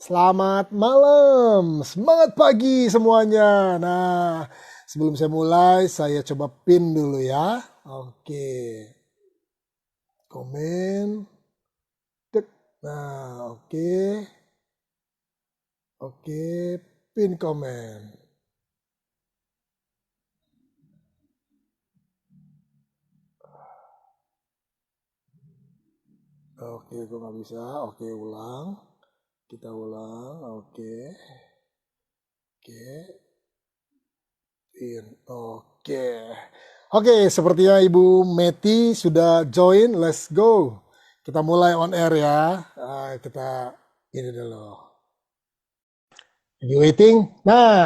Selamat malam, semangat pagi semuanya. Nah, sebelum saya mulai, saya coba pin dulu ya. Oke, komen. Tek. Nah, oke, oke, pin komen. Oke, kok nggak bisa. Oke, ulang. Kita ulang. Oke, oke, pin. Oke. Oke, sepertinya Ibu Meti sudah join. Let's go. Kita mulai on air ya. Kita ini dulu. Lagi waiting. Nah,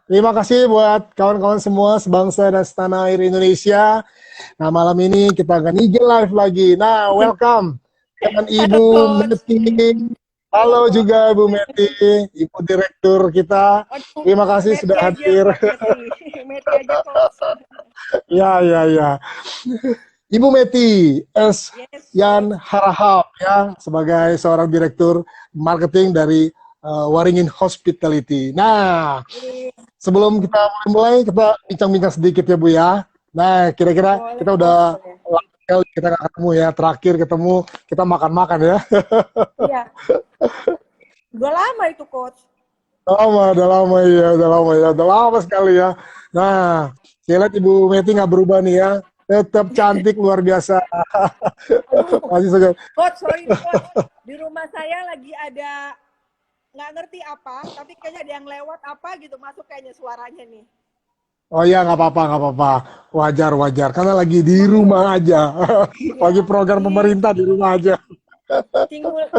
terima kasih buat kawan-kawan semua sebangsa dan setanah air Indonesia. Nah, malam ini kita akan IG live lagi. Nah, welcome dengan Ibu Coach. Meti. Halo juga Ibu Meti, Ibu Direktur kita. Aduh, Terima kasih Meti sudah aja hadir. Coach Meti. Meti aja Coach. Ya, ya, ya. Ibu Meti S. Yes, Yan Coach. Harahap ya sebagai seorang direktur marketing dari Waringin Hospitality. Nah, Eh, sebelum kita mulai kita bincang-bincang sedikit ya Bu ya. Nah, kira-kira boleh kita Coach, udah boleh. lama sekali kita nggak ketemu ya. Terakhir ketemu kita makan-makan ya. Iya, udah lama itu Coach. Udah lama ya, udah lama sekali ya. Nah, saya lihat Ibu Meti nggak berubah nih ya. Tetap cantik luar biasa. Aduh, Masih segar. Coach, sorry nih Coach. Di rumah saya lagi ada nggak ngerti apa, tapi kayaknya ada yang lewat apa gitu masuk kayaknya suaranya nih. Oh iya, nggak apa-apa, nggak apa-apa. Wajar, wajar. Karena lagi di Makanya, rumah aja. Lagi ya, program di pemerintah di rumah aja. tinggalnya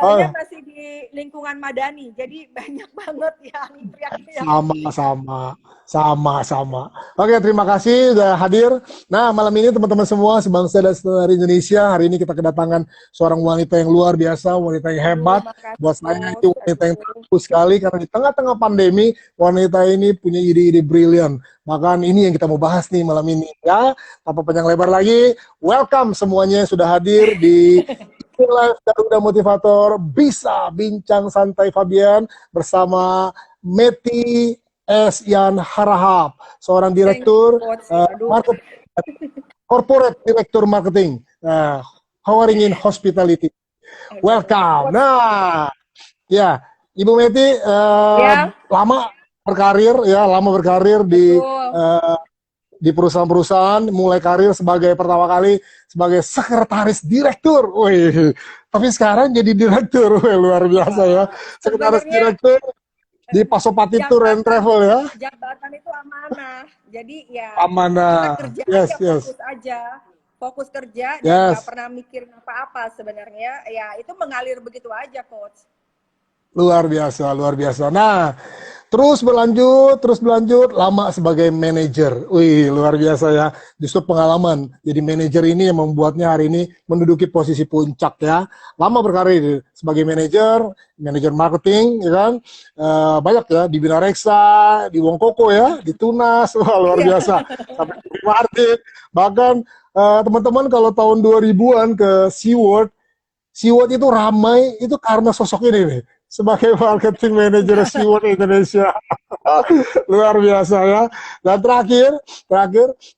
Oh, masih di lingkungan Madani, jadi banyak banget yang teriak-teriak sama, nih. sama. Oke, terima kasih sudah hadir. Nah, malam ini teman-teman semua sebangsa dan setanah Indonesia, hari ini kita kedatangan seorang wanita yang luar biasa, wanita yang Aduh, hebat. makasih Buat saya ini Coach. wanita yang Aduh. tangguh sekali karena di tengah-tengah pandemi, wanita ini punya ide-ide brilian. Maka ini yang kita mau bahas nih malam ini ya. Tanpa panjang lebar lagi, welcome semuanya yang sudah hadir di Live Garuda Motivator bisa bincang santai Fabian bersama Meti S. Yan Harahap, seorang Thank you, direktur Coach. Aduh, market, corporate direktur marketing, Hawaringin Hospitality. aduh. Welcome. Coach, Nah, ya, Ibu Meti ya, lama berkarir betul. eh, di perusahaan-perusahaan, mulai karir sebagai pertama kali sebagai sekretaris direktur. Wih, tapi sekarang jadi direktur. Wih, luar biasa ya. Wah, Sekretaris sebenarnya direktur di Pasopati Tour and jabatan Travel ya. jabatan itu amanah. Jadi ya kita Amanah. kerja aja, Yes, yes. fokus aja. Fokus kerja dan nggak Yes. pernah mikirin apa-apa sebenarnya. Ya itu mengalir begitu aja, Coach. Luar biasa, luar biasa. Nah, terus berlanjut, lama sebagai manajer. Wih, luar biasa ya. Justru pengalaman jadi manajer ini yang membuatnya hari ini menduduki posisi puncak ya. Lama berkarir sebagai manajer, manajer marketing, ya kan. Banyak ya di Bina Reksa, di Wong Koko ya, di Tunas, wah luar Iya. biasa. Sampai di Martin. Bahkan teman-teman kalau tahun 2000-an ke SeaWorld, SeaWorld itu ramai itu karena sosok ini nih sebagai marketing manager SeaWorld Indonesia. Luar biasa ya. Dan terakhir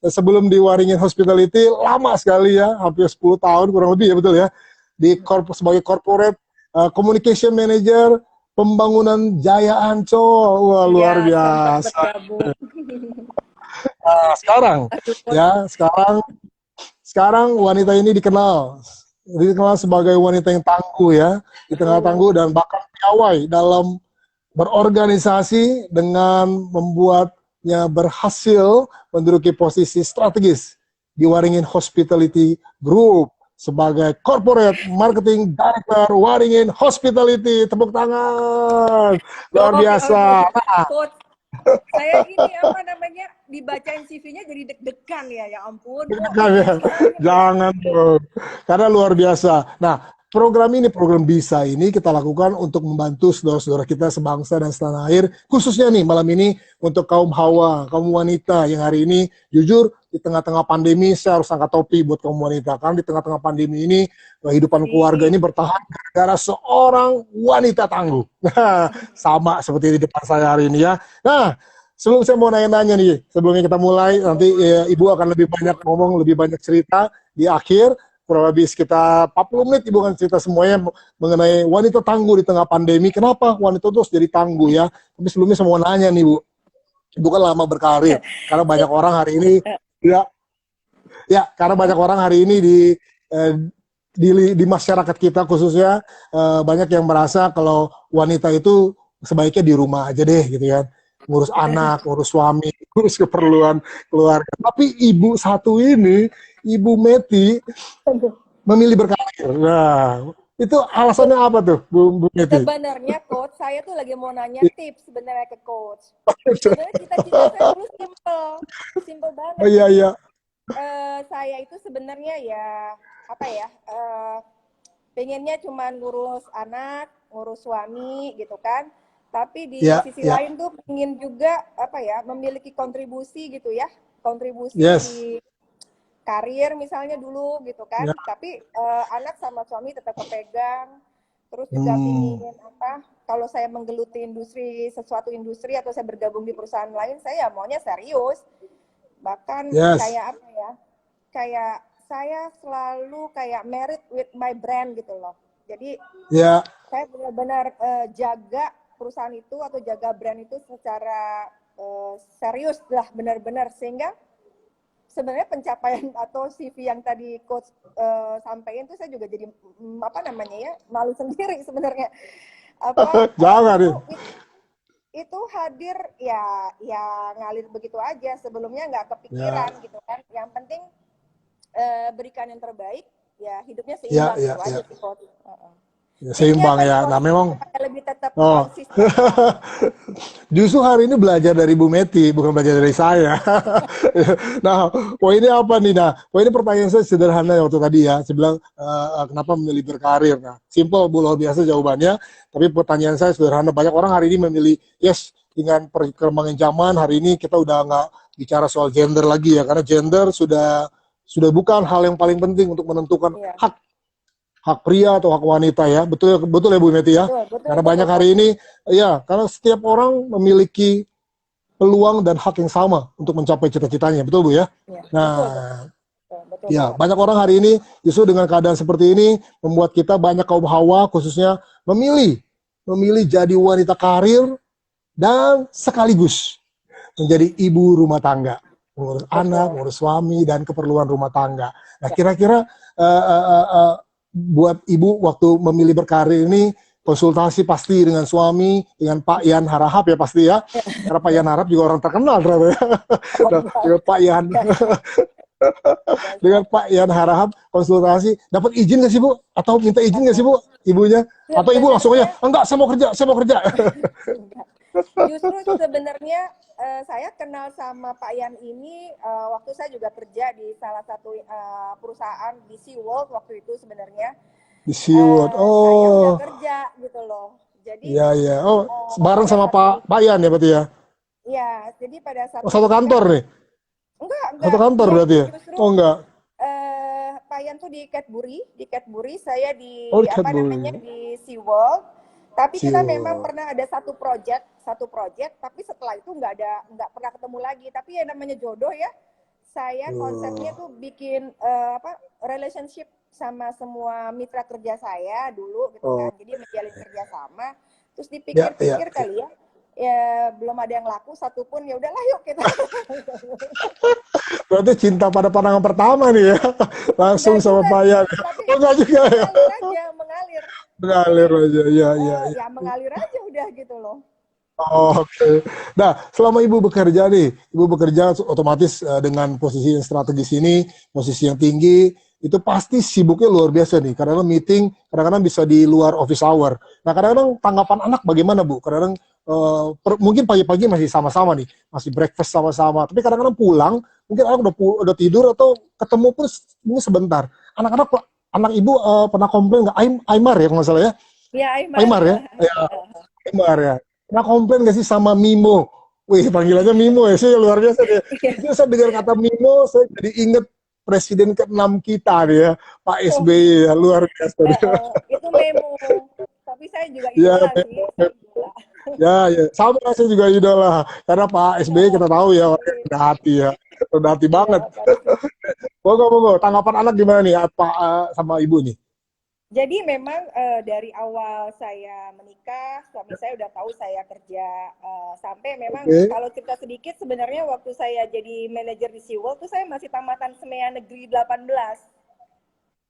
sebelum di Waringin Hospitality lama sekali ya, hampir 10 tahun kurang lebih ya betul ya. Sebagai corporate communication manager pembangunan Jaya Ancol. Wah, Iya, luar sempat biasa. bergabung. Nah, Aduh, Coach. sekarang wanita ini dikenal sebagai wanita yang tangguh ya, di tengah Aduh. tangguh dan bahkan piawai dalam berorganisasi dengan membuatnya berhasil menduduki posisi strategis di Waringin Hospitality Group sebagai Corporate Marketing Director Waringin Hospitality. Tepuk tangan. Luar Oke, aduh. biasa. Coach, saya ini apa namanya dibacain CV-nya jadi deg-degan ya. Ya ampun, kok Jangan ya. suaranya beda Jangan gitu. dong. Karena luar biasa. Nah, program bisa ini kita lakukan untuk membantu saudara-saudara kita sebangsa dan setanah air, khususnya nih malam ini untuk kaum hawa, kaum wanita yang hari ini jujur di tengah-tengah pandemi saya harus angkat topi buat kaum wanita. Karena di tengah-tengah pandemi ini kehidupan keluarga ini bertahan gara-gara seorang wanita tangguh. Nah, sama seperti di depan saya hari ini ya. Nah, sebelum saya mau nanya-nanya nih, sebelumnya kita mulai, nanti Ibu akan lebih banyak ngomong, lebih banyak cerita di akhir, kurang lebih sekitar 40 menit Ibu akan cerita semuanya mengenai wanita tangguh di tengah pandemi. Kenapa wanita itu harus jadi tangguh ya? Tapi sebelumnya saya mau nanya nih Bu, Ibu kan lama berkarir, karena banyak orang hari ini ya, karena banyak orang hari ini eh, di masyarakat kita khususnya banyak yang merasa kalau wanita itu sebaiknya di rumah aja deh gitu kan, ngurus anak, ngurus suami, ngurus keperluan keluarga. Tapi ibu satu ini, Ibu Meti memilih berkarir. Nah, itu alasannya apa tuh, Bu Meti? Sebenarnya coach, saya tuh lagi mau nanya tips sebenarnya ke coach. Sebenarnya cita-cita saya dulu simple banget. Oh iya iya. Saya itu sebenarnya ya apa ya, pengennya cuma ngurus anak, ngurus suami gitu kan. Tapi di sisi lain tuh pengen juga apa ya, memiliki kontribusi gitu ya, kontribusi di karir misalnya dulu gitu kan. Tapi anak sama suami tetap kepegang. Terus juga pingin apa, kalau saya menggeluti sesuatu industri atau saya bergabung di perusahaan lain, saya maunya serius. Bahkan kayak apa ya, kayak saya selalu kayak married with my brand gitu loh. Jadi saya benar-benar jaga perusahaan itu atau jaga brand itu secara serius lah, benar-benar. Sehingga sebenarnya pencapaian atau CV yang tadi coach sampaikan itu saya juga jadi apa namanya ya, malu sendiri sebenarnya. Jangan itu hadir ya ngalir begitu aja, sebelumnya nggak kepikiran gitu kan. Yang penting berikan yang terbaik, ya hidupnya seimbang gitu aja sih coach. Ya, seimbang ya. Nah memang lebih tetap konsisten. Justru hari ini belajar dari Bu Meti, bukan belajar dari saya. Nah, poinnya apa nih? Nah, poinnya pertanyaan saya sederhana waktu tadi ya. Saya bilang kenapa memilih berkarir? Nah, simple, Bu, luar biasa jawabannya. Tapi pertanyaan saya sederhana. Banyak orang hari ini memilih, dengan perkembangan zaman hari ini kita udah nggak bicara soal gender lagi ya, karena gender sudah bukan hal yang paling penting untuk menentukan hak pria atau hak wanita ya. Betul ya Bu Meti ya. Betul, karena banyak hari ini karena setiap orang memiliki peluang dan hak yang sama untuk mencapai cita-citanya. Betul Bu ya? Nah, betul. Banyak orang hari ini justru dengan keadaan seperti ini membuat kita banyak kaum hawa khususnya memilih jadi wanita karir dan sekaligus menjadi ibu rumah tangga, ngurus anak, ngurus suami dan keperluan rumah tangga. Nah, kira-kira buat ibu waktu memilih berkarir ini konsultasi pasti dengan suami, dengan Pak Yan Harahap ya pasti ya. Karena Pak Yan Harahap juga orang terkenal ternyata ya. Dengan Pak Yan dengan Pak Yan Harahap konsultasi, dapat izin nggak sih Bu? Atau minta izin nggak sih Bu ibunya? Atau ibu langsung aja, enggak, saya mau kerja. Justru sebenarnya saya kenal sama Pak Yan ini waktu saya juga kerja di salah satu perusahaan di SeaWorld waktu itu sebenarnya. Di SeaWorld. Saya udah kerja gitu loh. Jadi bareng sama Pak Yan ya berarti ya? Iya, jadi pada saat satu kantor nih? Enggak. Satu kantor berarti ya? Enggak. Pak Yan tuh di Cadbury, saya di di SeaWorld. Tapi kita memang pernah ada satu project, tapi setelah itu nggak pernah ketemu lagi. Tapi ya namanya jodoh ya. Saya konsepnya tuh bikin relationship sama semua mitra kerja saya dulu gitu kan. Jadi menjalin kerjasama. Terus dipikir-pikir kali ya belum ada yang laku satupun, ya udahlah yuk kita. Berarti cinta pada pandangan pertama nih ya, langsung sama Pak Yan. Enggak juga ya. Mengalir aja, ya. Mengalir aja udah gitu loh. Oke. Nah, selama Ibu bekerja otomatis dengan posisi yang strategis ini, posisi yang tinggi, itu pasti sibuknya luar biasa nih. Kadang-kadang meeting, kadang-kadang bisa di luar office hour. Nah, kadang-kadang tanggapan anak bagaimana Bu? Kadang-kadang mungkin pagi-pagi masih sama-sama nih, masih breakfast sama-sama. Tapi kadang-kadang pulang, mungkin anak udah tidur atau ketemu pun mungkin sebentar. Anak Ibu pernah komplain nggak? Aymar ya kalau nggak salah ya? Iya, Aymar ya? Ya, Aymar ya. Pernah komplain nggak sih sama Mimo? Wih, panggilannya Mimo ya, sih luar biasa dia. Iya. Itu saya dengar kata Mimo, saya jadi inget Presiden ke-6 kita nih ya, Pak Oh, SBY ya, luar biasa dia. itu memo. Tapi saya juga Ya, idola sih, saya idola. ya, ya, sama saya juga idola. Karena Pak SBY kita tahu ya, orangnya rendah hati ya, rendah hati Iya, banget. pasti. Monggo, tanggapan anak gimana nih, apa sama ibu nih? Jadi memang dari awal saya menikah, suami saya udah tahu saya kerja. Sampai memang Oke. kalau cerita sedikit, sebenarnya waktu saya jadi manajer di SeaWorld tuh saya masih tamatan SMEA Negeri 18.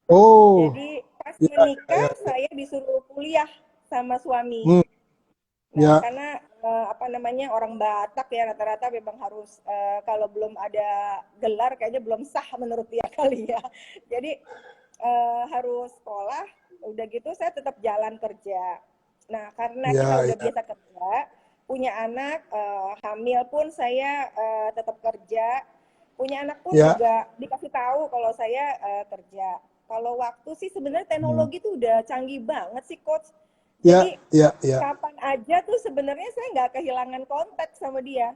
Oh, Jadi pas ya, menikah ya, ya. saya disuruh kuliah sama suami. Hmm, Nah, ya, karena apa namanya orang Batak ya rata-rata memang harus kalau belum ada gelar kayaknya belum sah menurut dia kali ya. Jadi harus sekolah, udah gitu saya tetap jalan kerja. Nah, karena kita ya, udah ya, biasa kerja, punya anak, hamil pun saya tetap kerja, punya anak pun ya. juga dikasih tahu kalau saya kerja. Kalau waktu sih sebenarnya Hmm. teknologi tuh udah canggih banget sih coach. Ya, Jadi ya, ya. kapan aja tuh sebenarnya saya nggak kehilangan kontak sama dia.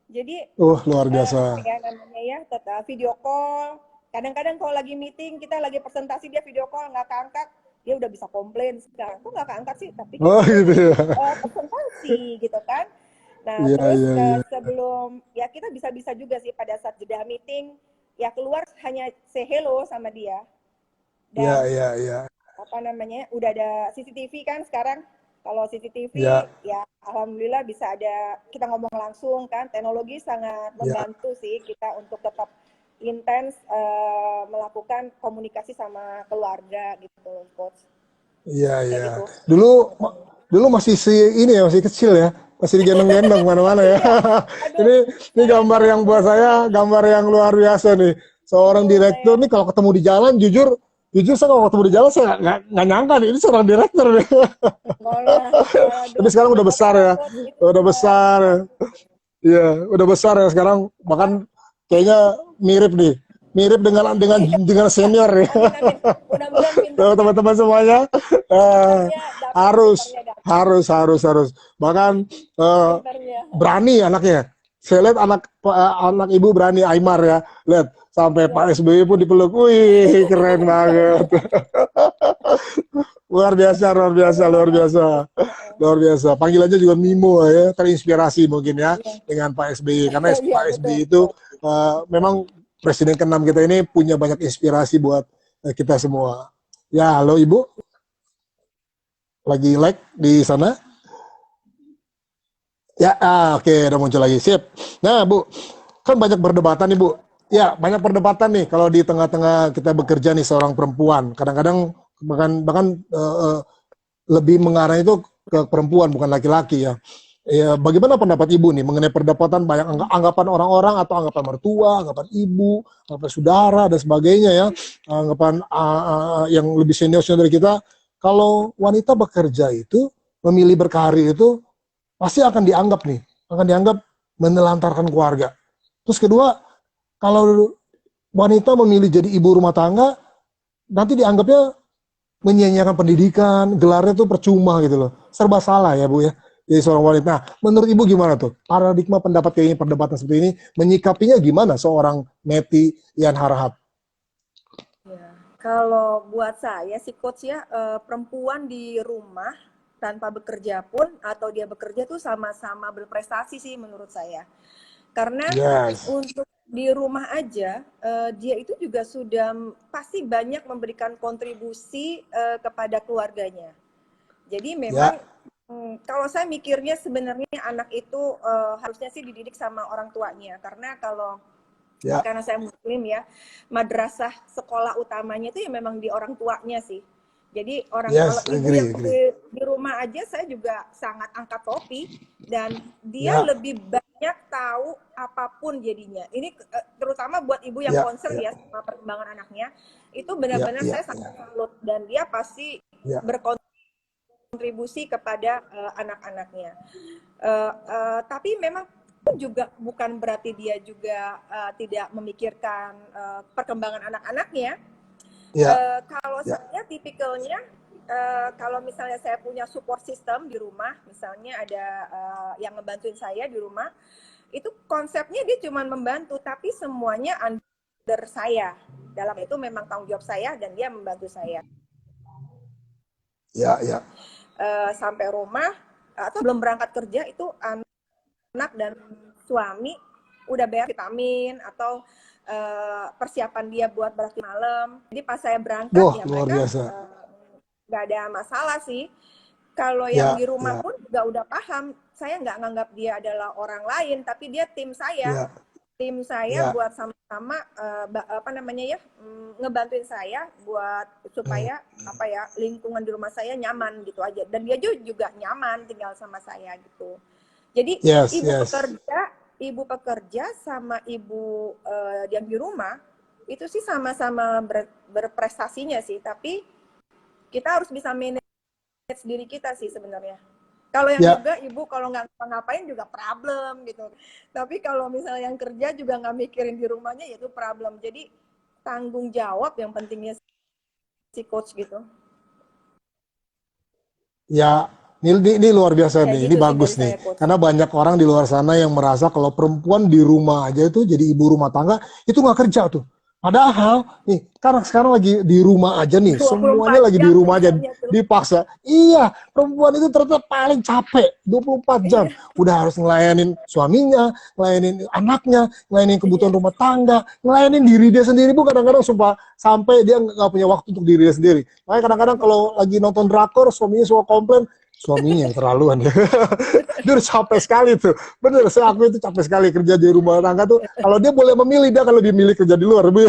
Jadi Luar biasa. apa ya namanya ya, tetap video call. Kadang-kadang kalau lagi meeting, kita lagi presentasi, dia video call, nggak keangkat, dia udah bisa komplain sekarang. Kok nggak keangkat sih? Tapi kan Oh, ini gitu lagi ya. presentasi gitu kan. Nah, Iya, terus iya, iya. sebelum, ya kita bisa-bisa juga sih pada saat jeda meeting, ya keluar hanya say hello sama dia. Iya, Dan iya, iya. apa namanya, udah ada CCTV kan sekarang. Kalau CCTV Iya, ya alhamdulillah bisa ada kita ngomong langsung kan. Teknologi sangat iya, membantu sih kita untuk tetap intens melakukan komunikasi sama keluarga gitu, coach. iya, Kayak iya. gitu. Dulu dulu masih ini ya, masih kecil ya. Masih digendong-gendong mana-mana ya. Iya. Aduh, Ini ini saya gambar pernah yang buat saya bener-bener gambar yang luar biasa nih. Seorang aduh direktur saya nih kalau ketemu di jalan jujur jujur saya kalau ketemu di jalan saya nggak nyangka nih ini seorang direktur nih. malah Tapi waduh sekarang udah nggak besar apa-apa ya. coach itu Udah besar. Iya, udah besar ya sekarang. apa Bahkan kayaknya mirip nih. Mirip dengan senior ya. amin amin mudah-mudahan Tuh, pinternya teman-teman semuanya eh, pinternya dapet harus pinternya dapet harus bahkan eh, pinternya berani anaknya. Saya lihat anak ibu berani Aymar ya. Lihat sampai ya. Pak SBY pun dipeluk. Wih, keren banget. Luar biasa, luar biasa, Terima luar biasa. kasih. Luar biasa. Panggilannya juga Mimo ya, terinspirasi mungkin ya Iya, dengan Pak SBY. Karena iya Pak betul. SBY itu memang Presiden ke-6 kita ini punya banyak inspirasi buat kita semua. Ya, halo Ibu, lagi like di sana? Ya, oke, udah muncul lagi. Sip. Nah, Bu, kan banyak perdebatan nih, Bu. Ya, banyak perdebatan nih kalau di tengah-tengah kita bekerja nih seorang perempuan. Kadang-kadang bahkan lebih mengarah itu ke perempuan bukan laki-laki ya. Ya, bagaimana pendapat Ibu nih mengenai perdebatan banyak anggapan orang-orang atau anggapan mertua, anggapan ibu, anggapan saudara dan sebagainya ya, anggapan yang lebih senior dari kita. Kalau wanita bekerja itu memilih berkarir itu pasti akan dianggap nih, akan dianggap menelantarkan keluarga. Terus kedua, kalau wanita memilih jadi ibu rumah tangga, nanti dianggapnya menyia-nyiakan pendidikan, gelarnya tuh percuma gitu loh. Serba salah ya Bu ya. Jadi seorang wanita. Nah, menurut Ibu gimana tuh? Paradigma pendapat kayak ini, perdebatan seperti ini, menyikapinya gimana seorang Neti Yan Harahap? Ya, kalau buat saya sih coach ya, perempuan di rumah tanpa bekerja pun atau dia bekerja tuh sama-sama berprestasi sih menurut saya. Karena Yes. untuk di rumah aja, dia itu juga sudah pasti banyak memberikan kontribusi kepada keluarganya. Jadi memang Ya, kalau saya mikirnya sebenarnya anak itu harusnya sih dididik sama orang tuanya. Karena kalau ya. karena saya muslim ya, madrasah sekolah utamanya itu ya memang di orang tuanya sih. Jadi orang kalau Yes, ibu yang agree. di rumah aja saya juga sangat angkat topi dan dia Ya, lebih banyak tahu apapun jadinya. Ini terutama buat ibu yang ya, concern ya, ya sama perkembangan anaknya, itu ya, benar-benar ya, saya sangat ya, salut dan dia pasti ya. berkontribusi kepada anak-anaknya. Tapi memang juga bukan berarti dia juga tidak memikirkan perkembangan anak-anaknya. Ya, Kalau ya. saya tipikalnya kalau misalnya saya punya support system di rumah, misalnya ada yang ngebantuin saya di rumah, itu konsepnya dia cuma membantu, tapi semuanya under saya. Dalam itu memang tanggung jawab saya dan dia membantu saya. Ya, ya. Sampai rumah atau belum berangkat kerja itu anak dan suami udah bayar vitamin atau persiapan dia buat beraktivitas malam. Jadi pas saya berangkat ya Luar mereka biasa. nggak ada masalah sih. Kalau yang di rumah pun juga udah paham. Saya nggak nganggap dia adalah orang lain, tapi dia tim saya. Tim saya buat sama-sama ngebantuin saya buat supaya lingkungan di rumah saya nyaman gitu aja. Dan dia juga nyaman tinggal sama saya gitu. Jadi ibu pekerja sama ibu yang di rumah itu sih sama-sama berprestasinya sih, tapi kita harus bisa manage diri kita sih sebenarnya. Kalau yang juga ibu kalau nggak ngapain juga problem gitu. Tapi kalau misalnya yang kerja juga nggak mikirin di rumahnya ya itu problem. Jadi tanggung jawab yang pentingnya si coach gitu. Ya, ini luar biasa nih, ini gitu bagus nih. Karena banyak orang di luar sana yang merasa kalau perempuan di rumah aja itu jadi ibu rumah tangga, itu nggak kerja tuh. Padahal, nih, karena sekarang lagi di rumah aja nih, semuanya lagi di rumah aja, dipaksa. Iya, perempuan itu ternyata paling capek, 24 jam. Udah harus ngelayanin suaminya, ngelayanin anaknya, ngelayanin kebutuhan rumah tangga, ngelayanin diri dia sendiri, Bu, kadang-kadang sampai dia nggak punya waktu untuk diri dia sendiri. Makanya kadang-kadang kalau lagi nonton drakor, suaminya suka komplain, suaminya yang terlaluan ya. Dia udah capek sekali tuh. Bener, saya aku itu capek sekali kerja di rumah tangga tuh. Kalau dia boleh memilih, dia akan lebih milih kerja di luar, Bu.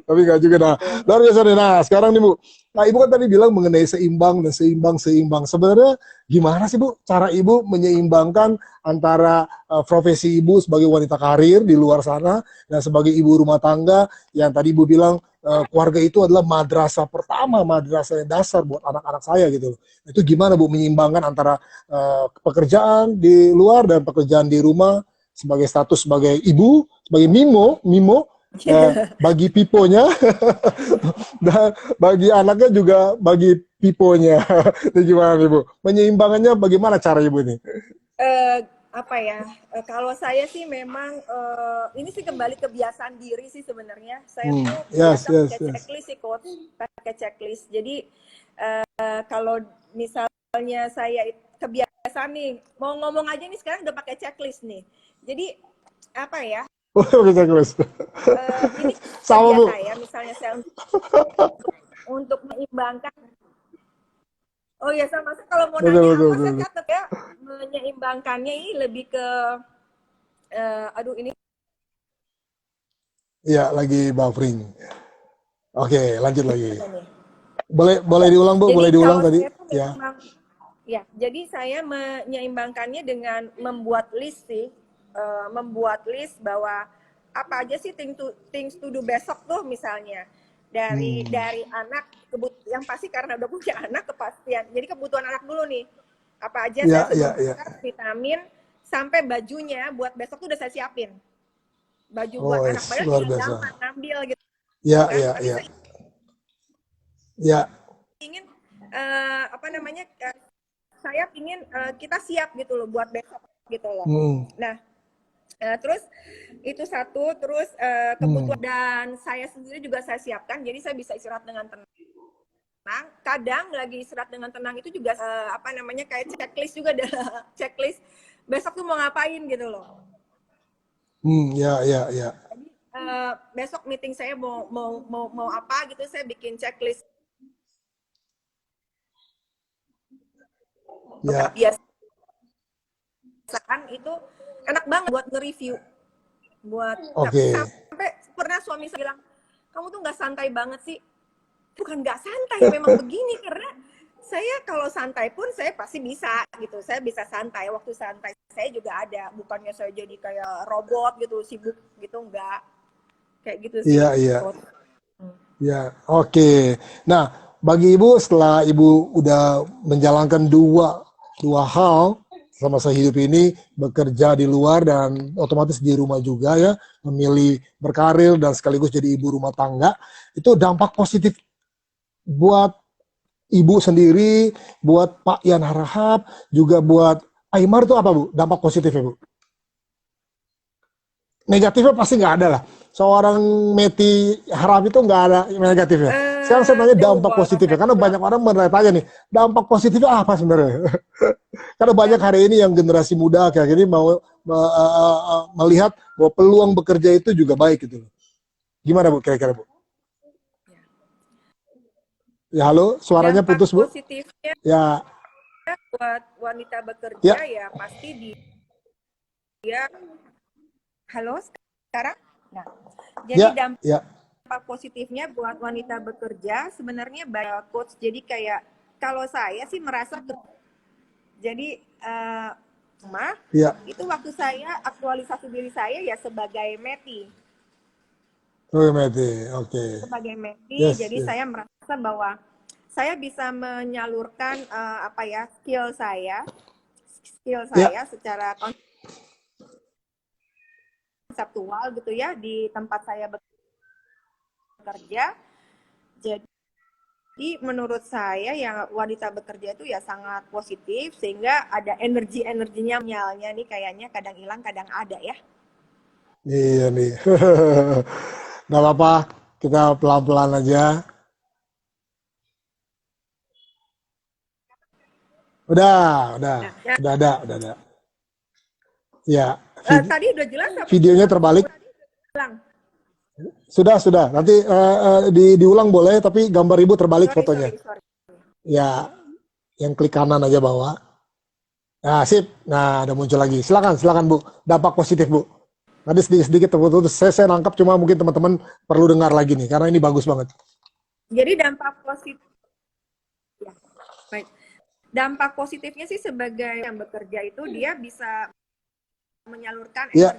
Tapi nggak juga. Nah, luar biasa nih. Nah, sekarang nih, Bu. Nah, Ibu kan tadi bilang mengenai seimbang dan seimbang. Sebenarnya gimana sih, Bu, cara Ibu menyeimbangkan antara profesi Ibu sebagai wanita karir di luar sana dan sebagai ibu rumah tangga yang tadi Ibu bilang keluarga itu adalah madrasah pertama, madrasah dasar buat anak-anak saya gitu. Itu gimana, Bu, menyeimbangkan antara pekerjaan di luar dan pekerjaan di rumah sebagai status sebagai ibu, sebagai mimo bagi piponya dan bagi anaknya juga bagi piponya. Itu gimana nih, Bu? Menyeimbangkannya bagaimana cara Ibu ini? Kalau saya sih memang ini sih kembali kebiasaan diri sih sebenarnya. Saya tuh biasa pakai checklist sih, coach, pakai checklist. Jadi kalau misalnya saya kebiasaan nih, mau ngomong aja nih sekarang udah pakai checklist nih. Jadi checklist. Ini sama, Bu. Ya, misalnya saya untuk menyimbangkan. Oh ya, sama kalau mau nanya apa saya catat ya, menyeimbangkannya ini lebih ke ini. Iya, lagi buffering. Oke, lanjut lagi. Boleh diulang, Bu? Boleh diulang tadi? Ya. Ya, jadi saya menyeimbangkannya dengan membuat list sih, membuat list bahwa apa aja sih things to do besok tuh misalnya. Dari anak yang pasti karena udah punya anak kepastian. Jadi kebutuhan anak dulu nih. Apa aja saya vitamin sampai bajunya buat besok tuh udah saya siapin. Baju buat anak banyak gampang ngambil gitu. Ya. Ingin saya ingin kita siap gitu loh buat besok gitu loh. Nah, terus itu satu, terus kebutuhan dan saya sendiri juga saya siapkan, jadi saya bisa istirahat dengan tenang. Kadang lagi istirahat dengan tenang itu juga kayak checklist juga ada checklist besok tuh mau ngapain gitu loh. Ya. Jadi besok meeting saya mau apa gitu, saya bikin checklist. Ya. Biasaan itu enak banget buat nge-review. Sampai pernah suami saya bilang, kamu tuh nggak santai banget sih. Bukan nggak santai, memang begini, karena saya kalau santai pun saya pasti bisa gitu. Saya bisa santai, waktu santai saya juga ada. Bukannya saya jadi kayak robot gitu, sibuk gitu, enggak. Kayak gitu sih. Ya, oke. Nah, bagi Ibu setelah Ibu udah menjalankan dua hal selama saya hidup ini, bekerja di luar dan otomatis di rumah juga ya, memilih berkarir dan sekaligus jadi ibu rumah tangga, itu dampak positif buat Ibu sendiri, buat Pak Yan Harahap, juga buat Aymar itu apa Bu? Dampak positifnya Bu? Negatifnya pasti nggak ada lah. Seorang Meti Harahap itu nggak ada negatifnya. Sekarang saya tanya Aduh, dampak kalau positifnya, saya karena banyak orang bertanya nih, dampak positifnya apa sebenarnya? Karena banyak yang hari ini yang generasi muda kayak gini mau melihat bahwa peluang bekerja itu juga baik gitu. Gimana Bu kira-kira Bu? Ya halo, suaranya dampak putus Bu. positifnya Ya, buat wanita bekerja ya, ya pasti dia halo sekarang. Nah, jadi ya, dampak ya, positifnya buat wanita bekerja sebenarnya banyak coach. Jadi kayak kalau saya sih merasa jadi mah ya. itu waktu saya aktualisasi diri saya ya sebagai Meti. Oh, Meti, oke. Sebagai Meti, Yes, jadi yes. saya merasa bahwa saya bisa menyalurkan apa ya skill Ya, saya secara konseptual gitu ya di tempat saya bekerja. Jadi menurut saya yang wanita bekerja itu ya sangat positif sehingga ada energinya nyalnya nih kayaknya kadang hilang kadang ada ya. iya nih. Nggak apa-apa, kita pelan-pelan aja. Udah, Nah, ya, udah ada. Ya, tadi udah jelas videonya apa terbalik. ulang? Sudah. Nanti diulang boleh, tapi gambar ibu terbalik Sorry, fotonya. sorry, sorry. Ya, yang klik kanan aja bawah. Nah, sip. Nah, udah muncul lagi. Silakan Bu. Dampak positif Bu. Tadi sedikit-sedikit terputus. Saya nangkap, cuma mungkin teman-teman perlu dengar lagi nih, karena ini bagus banget. Jadi dampak positif, ya, baik. Dampak positifnya sih sebagai yang bekerja itu dia bisa menyalurkan Ya,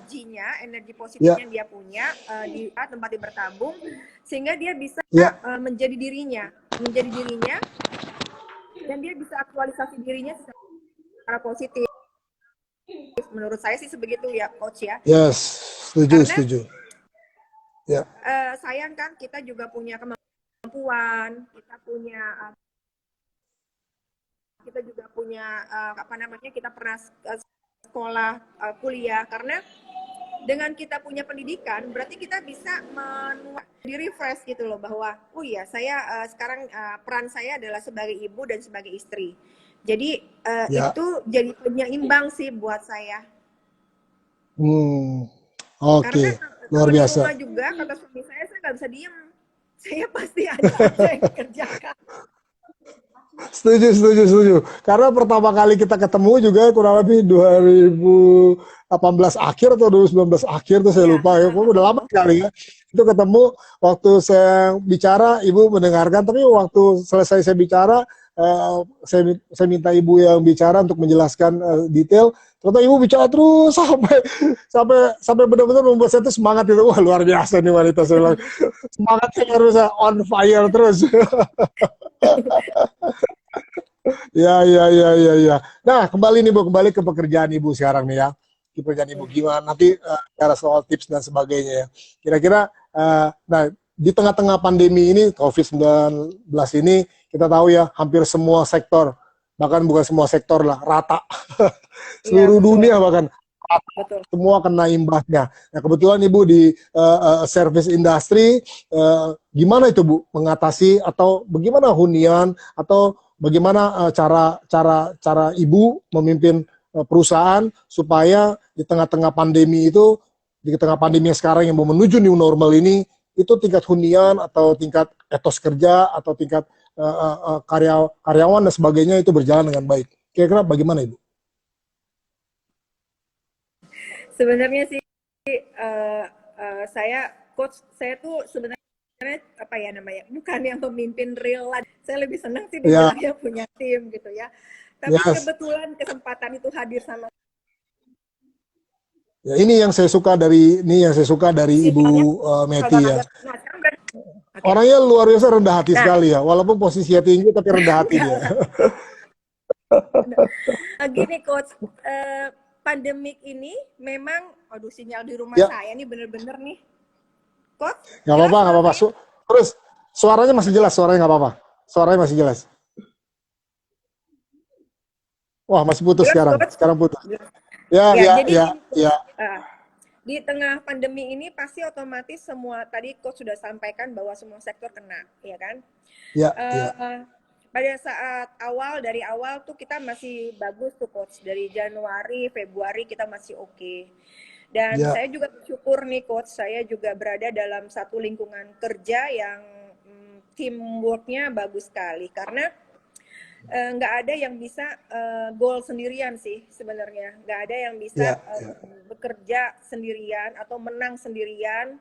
energi positifnya ya, yang dia punya di tempat dia bertabung, sehingga dia bisa ya. menjadi dirinya, dan dia bisa aktualisasi dirinya secara positif. Menurut saya sih sebegitu ya, coach ya. Yes, Karena setuju. Ya, sayang kan kita juga punya kemampuan, kita juga punya apa namanya, kita pernah sekolah, kuliah, karena dengan kita punya pendidikan berarti kita bisa di refresh gitu loh bahwa oh iya saya sekarang peran saya adalah sebagai ibu dan sebagai istri. Jadi ya. itu jadi penyeimbang sih buat saya. Hmm, Karena oke. Luar kalau di biasa. rumah juga kata suami saya nggak bisa diem. Saya pasti ada aja yang dikerjakan. Setuju. Karena pertama kali kita ketemu juga kurang lebih 2018 akhir atau 2019 akhir tuh saya Iya. lupa ya. Udah lama sekali ya. Itu ketemu waktu saya bicara, ibu mendengarkan. Tapi waktu selesai saya bicara, saya minta ibu yang bicara untuk menjelaskan detail. Ternyata ibu bicara terus sampai benar-benar membuat saya tuh semangat itu. Wah, luar biasa nih wanita, saya bilang. Semangatnya luar biasa, on fire terus. Ya. Nah, kembali nih Bu, kembali ke pekerjaan Ibu sekarang nih ya. Di pekerjaan Ibu gimana? Nanti cara soal tips dan sebagainya ya. Kira-kira, nah di tengah-tengah pandemi ini, COVID-19 ini, kita tahu ya hampir semua sektor, bahkan bukan semua sektor lah, rata. Iya, Seluruh betul. dunia bahkan Betul. semua kena imbasnya. Nah, kebetulan Ibu di service industri, gimana itu Bu mengatasi atau bagaimana hunian atau bagaimana cara Ibu memimpin perusahaan supaya di tengah-tengah pandemi itu, di tengah pandemi yang sekarang yang mau menuju new normal ini, itu tingkat hunian atau tingkat etos kerja atau tingkat karyawan dan sebagainya itu berjalan dengan baik. Kira-kira bagaimana Ibu? Sebenarnya sih saya tuh sebenarnya apa ya namanya, bukan yang pemimpin real lah. Saya lebih senang sih Ya, dibilangnya punya tim gitu ya. Tapi yes. kebetulan kesempatan itu hadir sama Ya, ini yang saya suka dari Ibu sinyalnya Meti kalau ya. agak. Nah, sekarang udah oke. Orangnya luar biasa rendah hati Nah, sekali ya. Walaupun posisinya tinggi tapi rendah hati dia. gini coach, pandemik ini memang, aduh sinyal di rumah Ya, saya nih bener-bener nih. Coach, nggak jelas apa-apa, nggak suara apa-apa. saya? Terus suaranya masih Oke. jelas, suaranya nggak apa-apa. Suaranya masih jelas. Wah, masih putus Jelas, sekarang. Coach? Sekarang putus. Ya, Ya, ya, jadi ya, gini, ya, Coach. Di tengah pandemi ini pasti otomatis semua, tadi Coach sudah sampaikan bahwa semua sektor kena, ya kan? ya, ya, Eh, pada saat awal, dari awal tuh kita masih bagus tuh Coach. Dari Januari, Februari kita masih oke. Dan ya, saya juga bersyukur nih Coach, saya juga berada dalam satu lingkungan kerja yang teamworknya bagus sekali. Karena nggak ada yang bisa goal sendirian sih sebenarnya. Nggak ada yang bisa ya, ya, bekerja sendirian atau menang sendirian,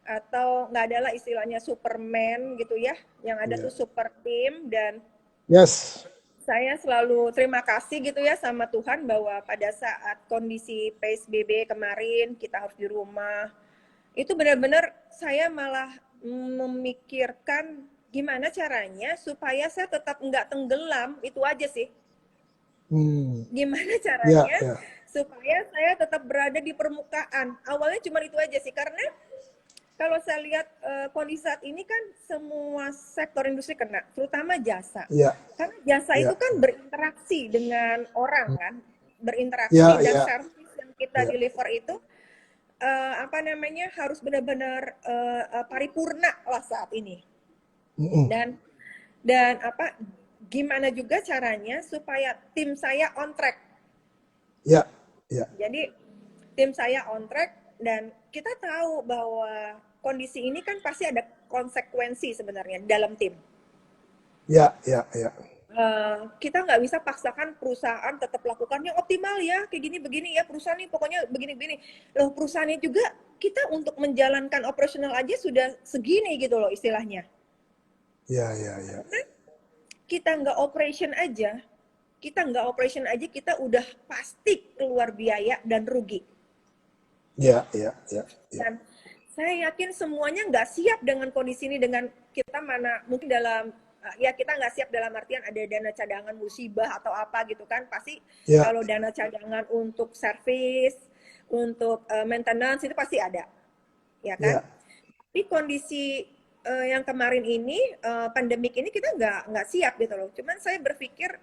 atau nggak ada lah istilahnya Superman gitu ya. Yang ada ya. tuh super team. Dan Yes. saya selalu terima kasih gitu ya sama Tuhan bahwa pada saat kondisi PSBB kemarin kita harus di rumah, itu benar-benar saya malah memikirkan gimana caranya supaya saya tetap nggak tenggelam, itu aja sih. Hmm. Gimana Ya, caranya ya, supaya saya tetap berada di permukaan. Awalnya cuma itu aja sih, karena kalau saya lihat kondisi saat ini kan semua sektor industri kena, terutama jasa. ya, Karena jasa itu ya, kan berinteraksi dengan orang kan, berinteraksi, ya, dan ya, service yang kita ya. deliver itu apa namanya harus benar-benar paripurna lah saat ini. Mm-mm. Dan apa gimana juga caranya supaya tim saya on track. Ya, ya, Jadi tim saya on track, dan kita tahu bahwa kondisi ini kan pasti ada konsekuensi sebenarnya dalam tim. ya, ya, ya, Kita nggak bisa paksakan perusahaan tetap lakukan yang optimal ya, kayak gini begini ya perusahaan ini pokoknya begini-begini. Loh, perusahaannya juga kita untuk menjalankan operasional aja sudah segini gitu loh istilahnya. ya, ya, ya, Karena kita nggak operation aja kita udah pasti keluar biaya dan rugi. ya, ya, ya, ya, Dan saya yakin semuanya nggak siap dengan kondisi ini, dengan kita mana mungkin dalam ya kita nggak siap dalam artian ada dana cadangan musibah atau apa gitu kan. Pasti ya, kalau dana cadangan untuk service, untuk maintenance itu pasti ada, ya kan? ya, Tapi kondisi yang kemarin ini pandemik ini kita nggak siap gitu loh. Cuman saya berpikir,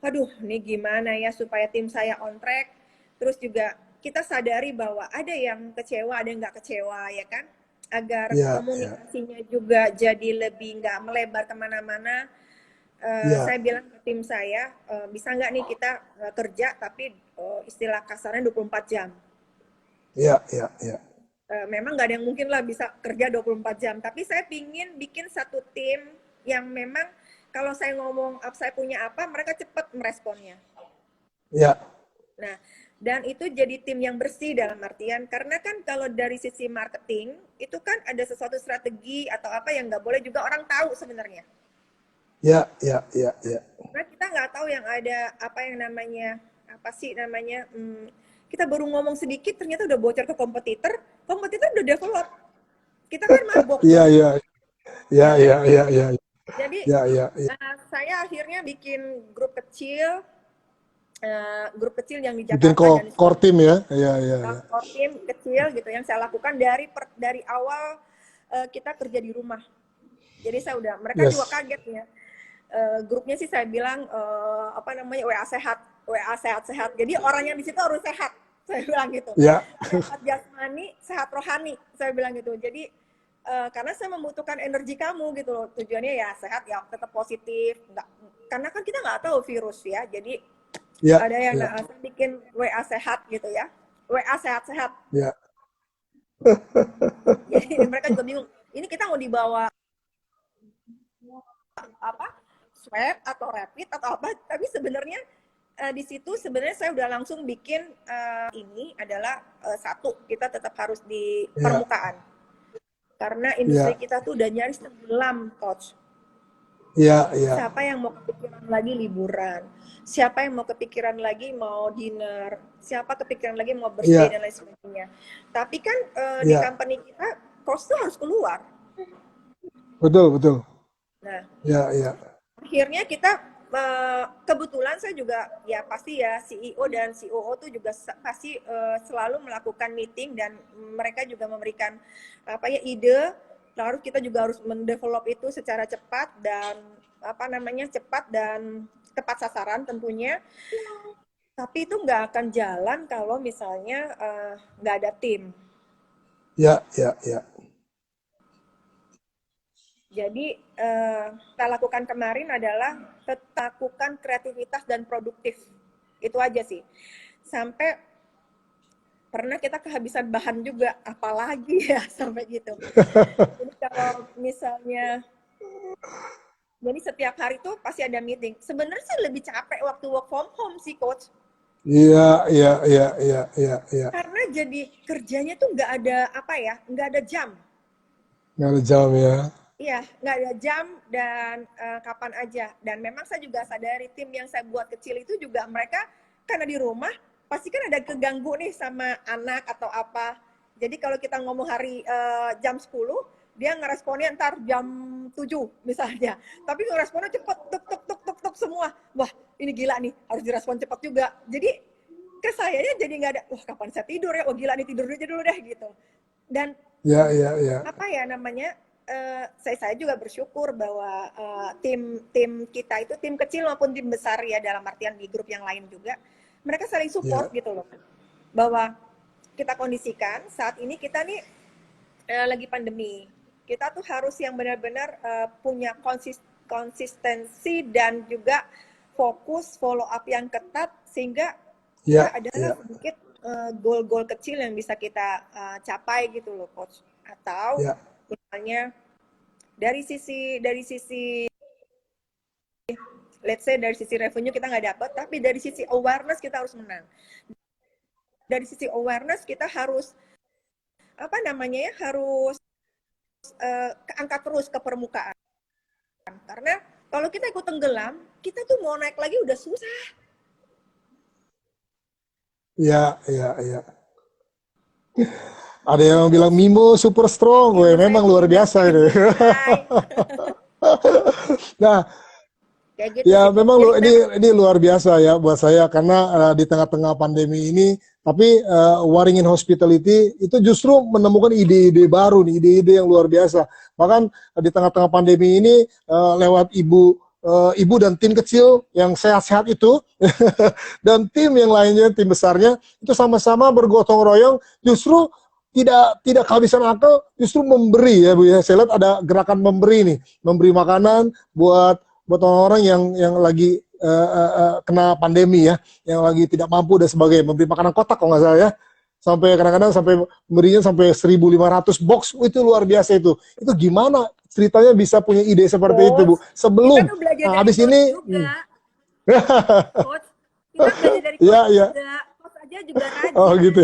aduh, ini gimana ya supaya tim saya on track. Terus juga kita sadari bahwa ada yang kecewa, ada yang nggak kecewa, ya kan? Agar ya, ya, komunikasinya juga jadi lebih nggak melebar kemana-mana. ya, Saya bilang ke tim saya, bisa nggak nih kita kerja tapi istilah kasarnya 24 jam. ya, ya, ya, Memang nggak ada yang mungkin lah bisa kerja 24 jam. Tapi saya pingin bikin satu tim yang memang kalau saya ngomong saya punya apa, mereka cepat meresponnya. ya, Nah, dan itu jadi tim yang bersih dalam artian, karena kan kalau dari sisi marketing, itu kan ada sesuatu strategi atau apa yang nggak boleh juga orang tahu sebenarnya. ya, ya, ya, ya, Karena kita nggak tahu yang ada apa yang namanya, apa sih namanya, kita baru ngomong sedikit, ternyata udah bocor ke kompetitor, kompetitor udah develop. Kita kan mabok ya, tuh, ya, ya, ya ya, kan? ya, ya, Jadi ya, ya, ya. saya akhirnya bikin grup kecil yang di Bikin Jakarta dan di core Surabaya. team ya, ya, ya, ya, Core team kecil gitu yang saya lakukan dari awal kita kerja di rumah. Jadi saya udah, mereka juga yes, kaget ya. Grupnya sih saya bilang apa namanya WA sehat, WA sehat-sehat. Jadi orang yang di situ harus sehat, saya bilang gitu. ya, Sehat jasmani, sehat rohani, saya bilang gitu. Jadi karena saya membutuhkan energi kamu gitu loh. Tujuannya ya sehat, ya tetap positif. Nggak, karena kan kita nggak tahu virus ya. Jadi ya, ada yang ya, bikin WA sehat gitu ya. WA sehat-sehat. ya, Jadi mereka juga bingung. Ini kita mau dibawa apa? Swab atau rapid atau apa? Tapi sebenarnya di situ sebenarnya saya udah langsung bikin ini adalah satu, kita tetap harus di ya, permukaan. Karena industri ya, kita tuh udah nyaris tenggelam, coach. ya, ya, Siapa yang mau kepikiran lagi liburan? Siapa yang mau kepikiran lagi mau dinner? Siapa kepikiran lagi mau birthday ya, dan lain sebagainya? Tapi kan di ya, company kita cost tuh harus keluar. betul, betul, Nah, ya, ya, akhirnya kita kebetulan saya juga ya pasti ya CEO dan COO tuh juga pasti selalu melakukan meeting, dan mereka juga memberikan apa ya ide. Lalu kita juga harus mendevelop itu secara cepat dan apa namanya cepat dan tepat sasaran tentunya, tapi itu nggak akan jalan kalau misalnya nggak ada tim. Ya, ya, ya. Jadi kita lakukan kemarin adalah tetap lakukan kreativitas dan produktif. Itu aja sih. Sampai pernah kita kehabisan bahan juga, apalagi ya sampai gitu. Jadi kalau misalnya, jadi setiap hari tuh pasti ada meeting. Sebenarnya sih lebih capek waktu work from home sih, Coach. Iya, iya, iya, iya, iya, iya. Karena jadi kerjanya tuh nggak ada apa ya, nggak ada jam. Nggak ada jam ya. Iya, nggak ada jam dan kapan aja. Dan memang saya juga sadari tim yang saya buat kecil itu juga mereka karena di rumah pasti kan ada keganggu nih sama anak atau apa. Jadi kalau kita ngomong hari jam 10, dia ngeresponnya ntar jam 7 misalnya. Tapi ngeresponnya cepet, tuk tuk tuk tuk tuk semua. Wah, ini gila nih, harus direspon cepat juga. Jadi ke sayanya jadi nggak ada, wah kapan saya tidur ya, oh gila nih tidur aja dulu deh gitu. Dan Ya, ya, ya. apa ya namanya, saya juga bersyukur bahwa tim kita itu tim kecil maupun tim besar ya dalam artian di grup yang lain juga mereka saling support Ya, gitu loh, bahwa kita kondisikan saat ini kita nih lagi pandemi, kita tuh harus yang benar-benar punya konsistensi dan juga fokus follow up yang ketat sehingga ya ya, adalah ya, sedikit goal-goal kecil yang bisa kita capai gitu loh, Coach. Atau ya, misalnya dari sisi let's say dari sisi revenue kita nggak dapat, tapi dari sisi awareness kita harus menang. Dari sisi awareness kita harus apa namanya ya, harus angkat terus ke permukaan. Karena kalau kita ikut tenggelam, kita tuh mau naik lagi udah susah. ya, ya, ya. Ada Gitu, yang bilang Coach. Mimo super strong, Iya, gue nama saya memang luar Tina. biasa ini. Hai. Nah, Kayak gitu ya sih, Coach. memang Jadi memang ini luar biasa ya buat saya karena di tengah-tengah pandemi ini, tapi Waringin Hospitality itu justru menemukan ide-ide baru nih, ide-ide yang luar biasa. Bahkan di tengah-tengah pandemi ini lewat ibu dan tim kecil yang sehat-sehat itu dan tim yang lainnya, tim besarnya itu sama-sama bergotong royong justru tidak kehabisan akal, justru memberi ya Bu ya. Saya lihat ada gerakan memberi nih, memberi makanan buat orang-orang yang lagi kena pandemi ya, yang lagi tidak mampu dan sebagainya, memberi makanan kotak kalau nggak salah ya, sampai kadang-kadang sampai memberinya sampai 1.500 box. Itu luar biasa itu gimana ceritanya bisa punya ide seperti itu Bu Coach, kita sebelum tuh belajar dari habis Coach ini juga. Coach, kita belajar dari ya Coach ya juga. Coach aja juga oh rajin gitu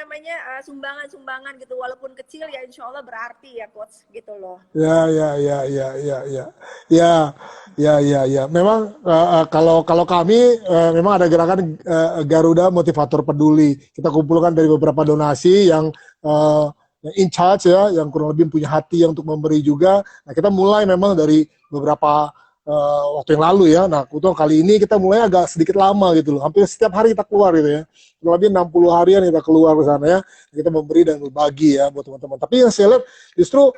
ngasih sumbangan-sumbangan gitu, walaupun kecil ya insya Allah berarti ya Coach gitu loh. ya ya ya ya ya ya ya ya ya ya memang kalau kami memang ada gerakan Garuda Motivator Peduli, kita kumpulkan dari beberapa donasi yang in charge ya, yang kurang lebih punya hati yang untuk memberi juga. Nah kita mulai memang dari beberapa waktu yang lalu ya. Nah untuk kali ini kita mulai agak sedikit lama gitu loh, hampir setiap hari kita keluar gitu ya, kurang lebih 60 harian kita keluar ke sana ya, kita memberi dan berbagi ya buat teman-teman. Tapi yang saya lihat justru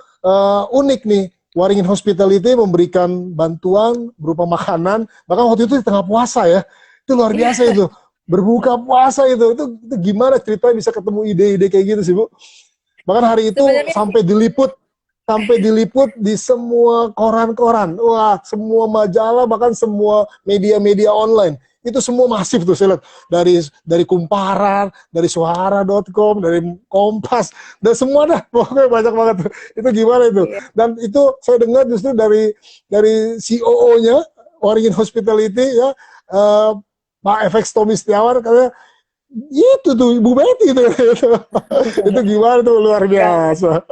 unik nih, Waringin Hospitality memberikan bantuan berupa makanan, bahkan waktu itu di tengah puasa ya, itu luar biasa itu, berbuka puasa itu gimana ceritanya bisa ketemu ide-ide kayak gitu sih Bu? Bahkan hari itu Sebenarnya sih sampai diliput di semua koran-koran, wah semua majalah bahkan semua media-media online itu semua masif tuh saya lihat, dari Kumparan, dari Suara.com, dari Kompas, dan semua dah pokoknya banyak banget tuh. Itu gimana itu? iya. Dan itu saya dengar justru dari COO-nya Waringin Hospitality ya, Pak FX Tommy Setiawan katanya itu tuh Ibu Betty itu itu gimana tuh luar Enggak, biasa.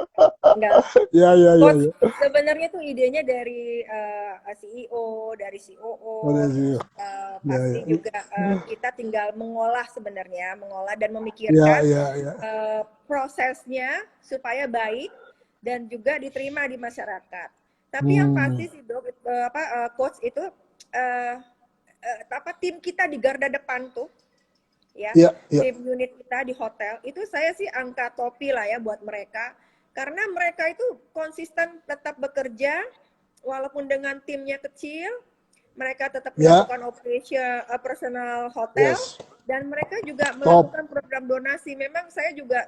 enggak. Ya ya ya Coach, ya. sebenarnya tuh idenya dari CEO, dari COO, Boleh sih. Ya pasti ya juga kita tinggal mengolah dan ya memikirkan ya ya. prosesnya supaya baik dan juga diterima di masyarakat. Tapi yang Hmm. pasti sih Dok, Coach itu tim kita di garda depan tuh, ya, Ya ya. tim unit kita di hotel itu saya sih angkat topi lah ya buat mereka karena mereka itu konsisten tetap bekerja walaupun dengan timnya kecil, mereka tetap Ya, melakukan personal hotel, yes, dan mereka juga top. melakukan program donasi. Memang saya juga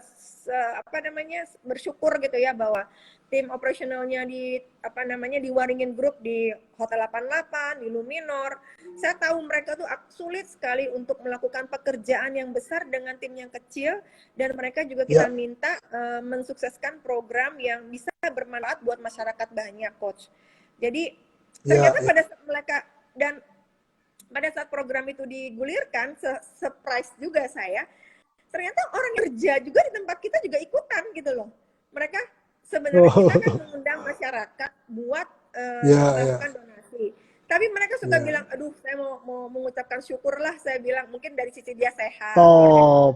apa namanya bersyukur gitu ya bahwa tim operasionalnya di Waringin Group di Hotel 88 di Luminor, saya tahu mereka tuh sulit sekali untuk melakukan pekerjaan yang besar dengan tim yang kecil, dan mereka juga kita Ya, minta mensukseskan program yang bisa bermanfaat buat masyarakat banyak, Coach. Jadi ya, ternyata ya. pada saat mereka, dan pada saat program itu digulirkan, surprise juga saya, ternyata orang kerja juga di tempat kita juga ikutan gitu loh. Mereka sebenarnya kita kan Oh, mengundang masyarakat buat ya, ya, melakukan donasi. Tapi mereka suka ya. bilang, aduh saya mau mengucapkan syukur lah, saya bilang mungkin dari sisi dia sehat, keluarga Top.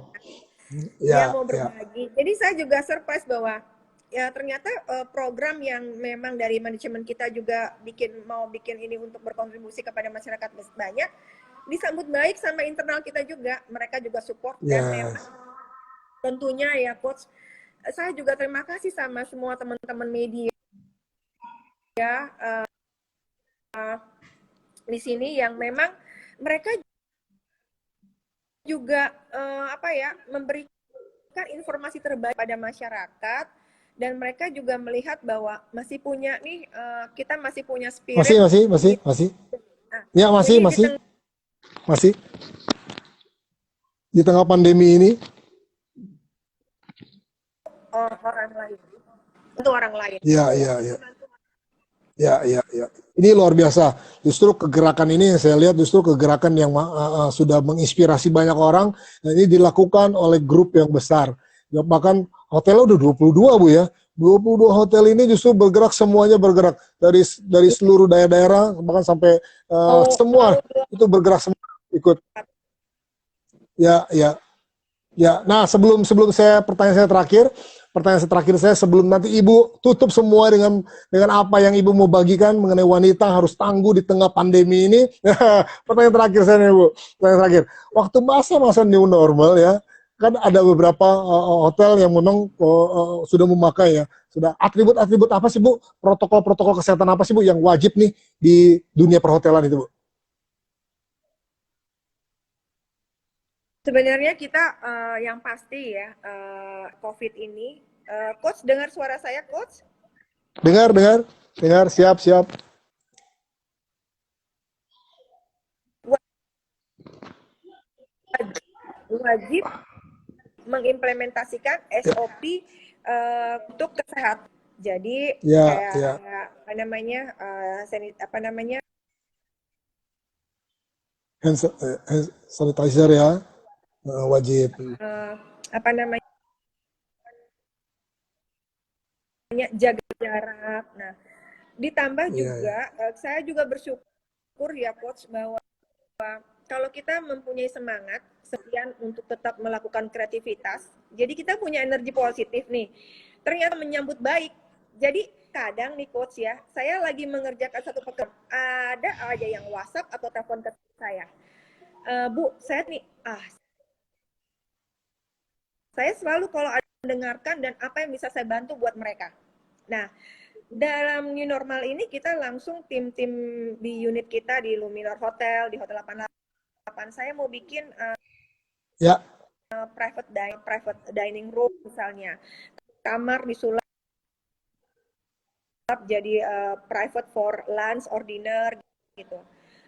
dia Ya, mau ya, berbagi. Jadi saya juga surprise bahwa ya ternyata program yang memang dari manajemen kita juga mau bikin ini untuk berkontribusi kepada masyarakat banyak, disambut baik sama internal kita juga. Mereka juga support, dan ya. memang tentunya ya Coach, saya juga terima kasih sama semua teman-teman media uh, di sini yang memang mereka juga memberikan informasi terbaik pada masyarakat, dan mereka juga melihat bahwa masih punya nih kita masih punya Masih, spirit masih, masih, di, masih. nah, Ya, masih, jadi di masih, masih. Di tengah pandemi ini, orang lain untuk orang lain. ya, ya, ya. Ya, ya, ya. Ini luar biasa. Justru kegerakan ini yang saya lihat justru kegerakan yang sudah menginspirasi banyak orang, dan ini dilakukan oleh grup yang besar. Ya, bahkan hotelnya udah 22 Bu ya. 22 hotel ini justru bergerak, semuanya bergerak dari seluruh daerah-daerah, bahkan sampai semua Mau itu bergerak, semua ikut. Ya, ya. Ya, nah sebelum sebelum pertanyaan saya terakhir saya sebelum nanti Ibu tutup semua dengan apa yang Ibu mau bagikan mengenai wanita harus tangguh di tengah pandemi ini. Pertanyaan terakhir saya nih, Bu. Pertanyaan terakhir. Waktu masa-masa new normal ya, kan ada beberapa hotel yang memang sudah memakai ya. Sudah atribut-atribut apa sih, Bu? Protokol-protokol kesehatan apa sih, Bu, yang wajib nih di dunia perhotelan itu, Bu? Sebenarnya kita yang pasti ya COVID ini, Coach dengar suara saya, Coach? Dengar, dengar, dengar, siap, siap. Wajib mengimplementasikan Ya, SOP untuk kesehatan. Jadi ya, kayak ya. apa namanya apa namanya Hand sanitizer ya, wajib. apa namanya jaga jarak. Nah, ditambah Iya, ya. juga saya juga bersyukur ya Coach bahwa kalau kita mempunyai semangat sekian untuk tetap melakukan kreativitas, jadi kita punya energi positif nih. Ternyata menyambut baik. Jadi kadang nih Coach ya, saya lagi mengerjakan satu pekerjaan, ada aja yang WhatsApp atau telepon ke saya. Bu, saya nih, saya selalu kalau ada mendengarkan dan apa yang bisa saya bantu buat mereka. Nah, dalam new normal ini kita langsung tim-tim di unit kita di Luminor Hotel, di Hotel 88, saya mau bikin Ya, private dining room misalnya. Kamar disulap jadi private for lunch or dinner gitu.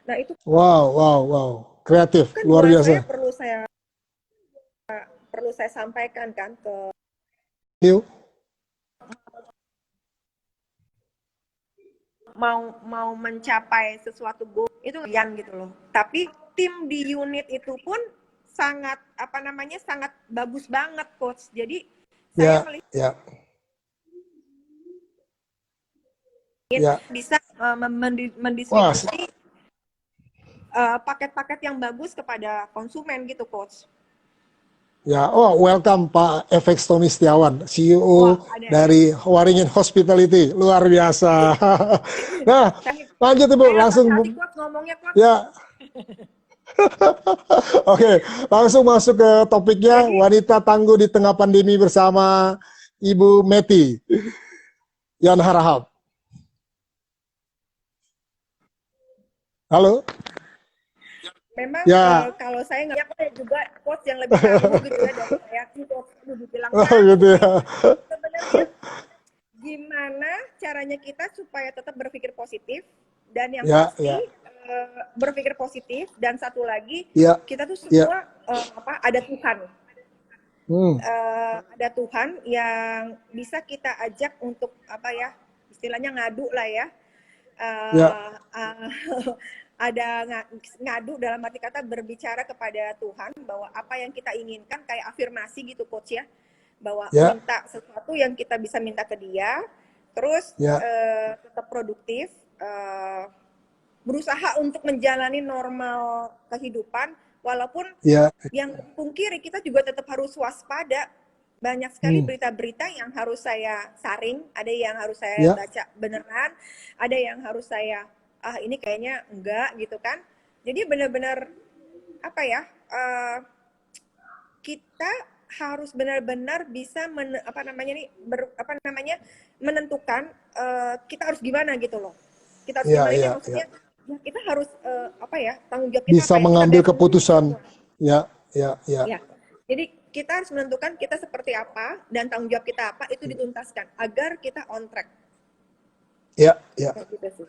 Nah, itu wow, wow, wow, kreatif, kan luar buat saya biasa. perlu saya sampaikan kan ke New, mau mencapai sesuatu goal itu yang gitu loh. Tapi tim di unit itu pun sangat sangat bagus banget Coach. Jadi saya ya, melihat ya, ya. bisa Wah, mendistribusi paket-paket yang bagus kepada konsumen gitu Coach. ya, oh, welcome Pak FX Tony Setiawan, Wah, CEO ada ya. dari Waringin Hospitality, luar biasa. Nah, Saya, lanjut Ibu, saya langsung, hati-hati Coach ngomongnya Coach. ya. Oke, langsung masuk ke topiknya, Jadi wanita tangguh di tengah pandemi bersama Ibu Meti Yan Harahap. Halo? Memang Ya. kalau saya nggak ada juga coach yang lebih tahu gitu ya dari saya, coach dibilang Oh tahu gitu ya. sih. Sebenarnya gimana caranya kita supaya tetap berpikir positif dan yang Ya, pasti ya. berpikir positif dan satu lagi Ya. kita tuh Ya. semua ada Tuhan. Hmm. Ada Tuhan yang bisa kita ajak untuk apa ya istilahnya ngadu lah ya. Ya. Ada ngadu dalam arti kata berbicara kepada Tuhan bahwa apa yang kita inginkan kayak afirmasi gitu coach ya, bahwa Ya. minta sesuatu yang kita bisa minta ke dia, terus Ya. tetap produktif, berusaha untuk menjalani normal kehidupan walaupun Ya. yang pungkiri kita juga tetap harus waspada. Banyak sekali berita-berita yang harus saya saring, ada yang harus saya Ya. baca beneran, ada yang harus saya ini kayaknya enggak gitu kan. Jadi benar-benar apa ya, kita harus benar-benar bisa menentukan kita harus gimana gitu loh. Kita harus Ya. gimana ini Ya. maksudnya ya kita harus tanggung jawab kita Bisa apa yang kita mengambil bayar keputusan. Ya. Ya. Ya. ya. Jadi kita harus menentukan kita seperti apa dan tanggung jawab kita apa itu dituntaskan agar kita on track. Ya. Ya. Kayak gitu sih.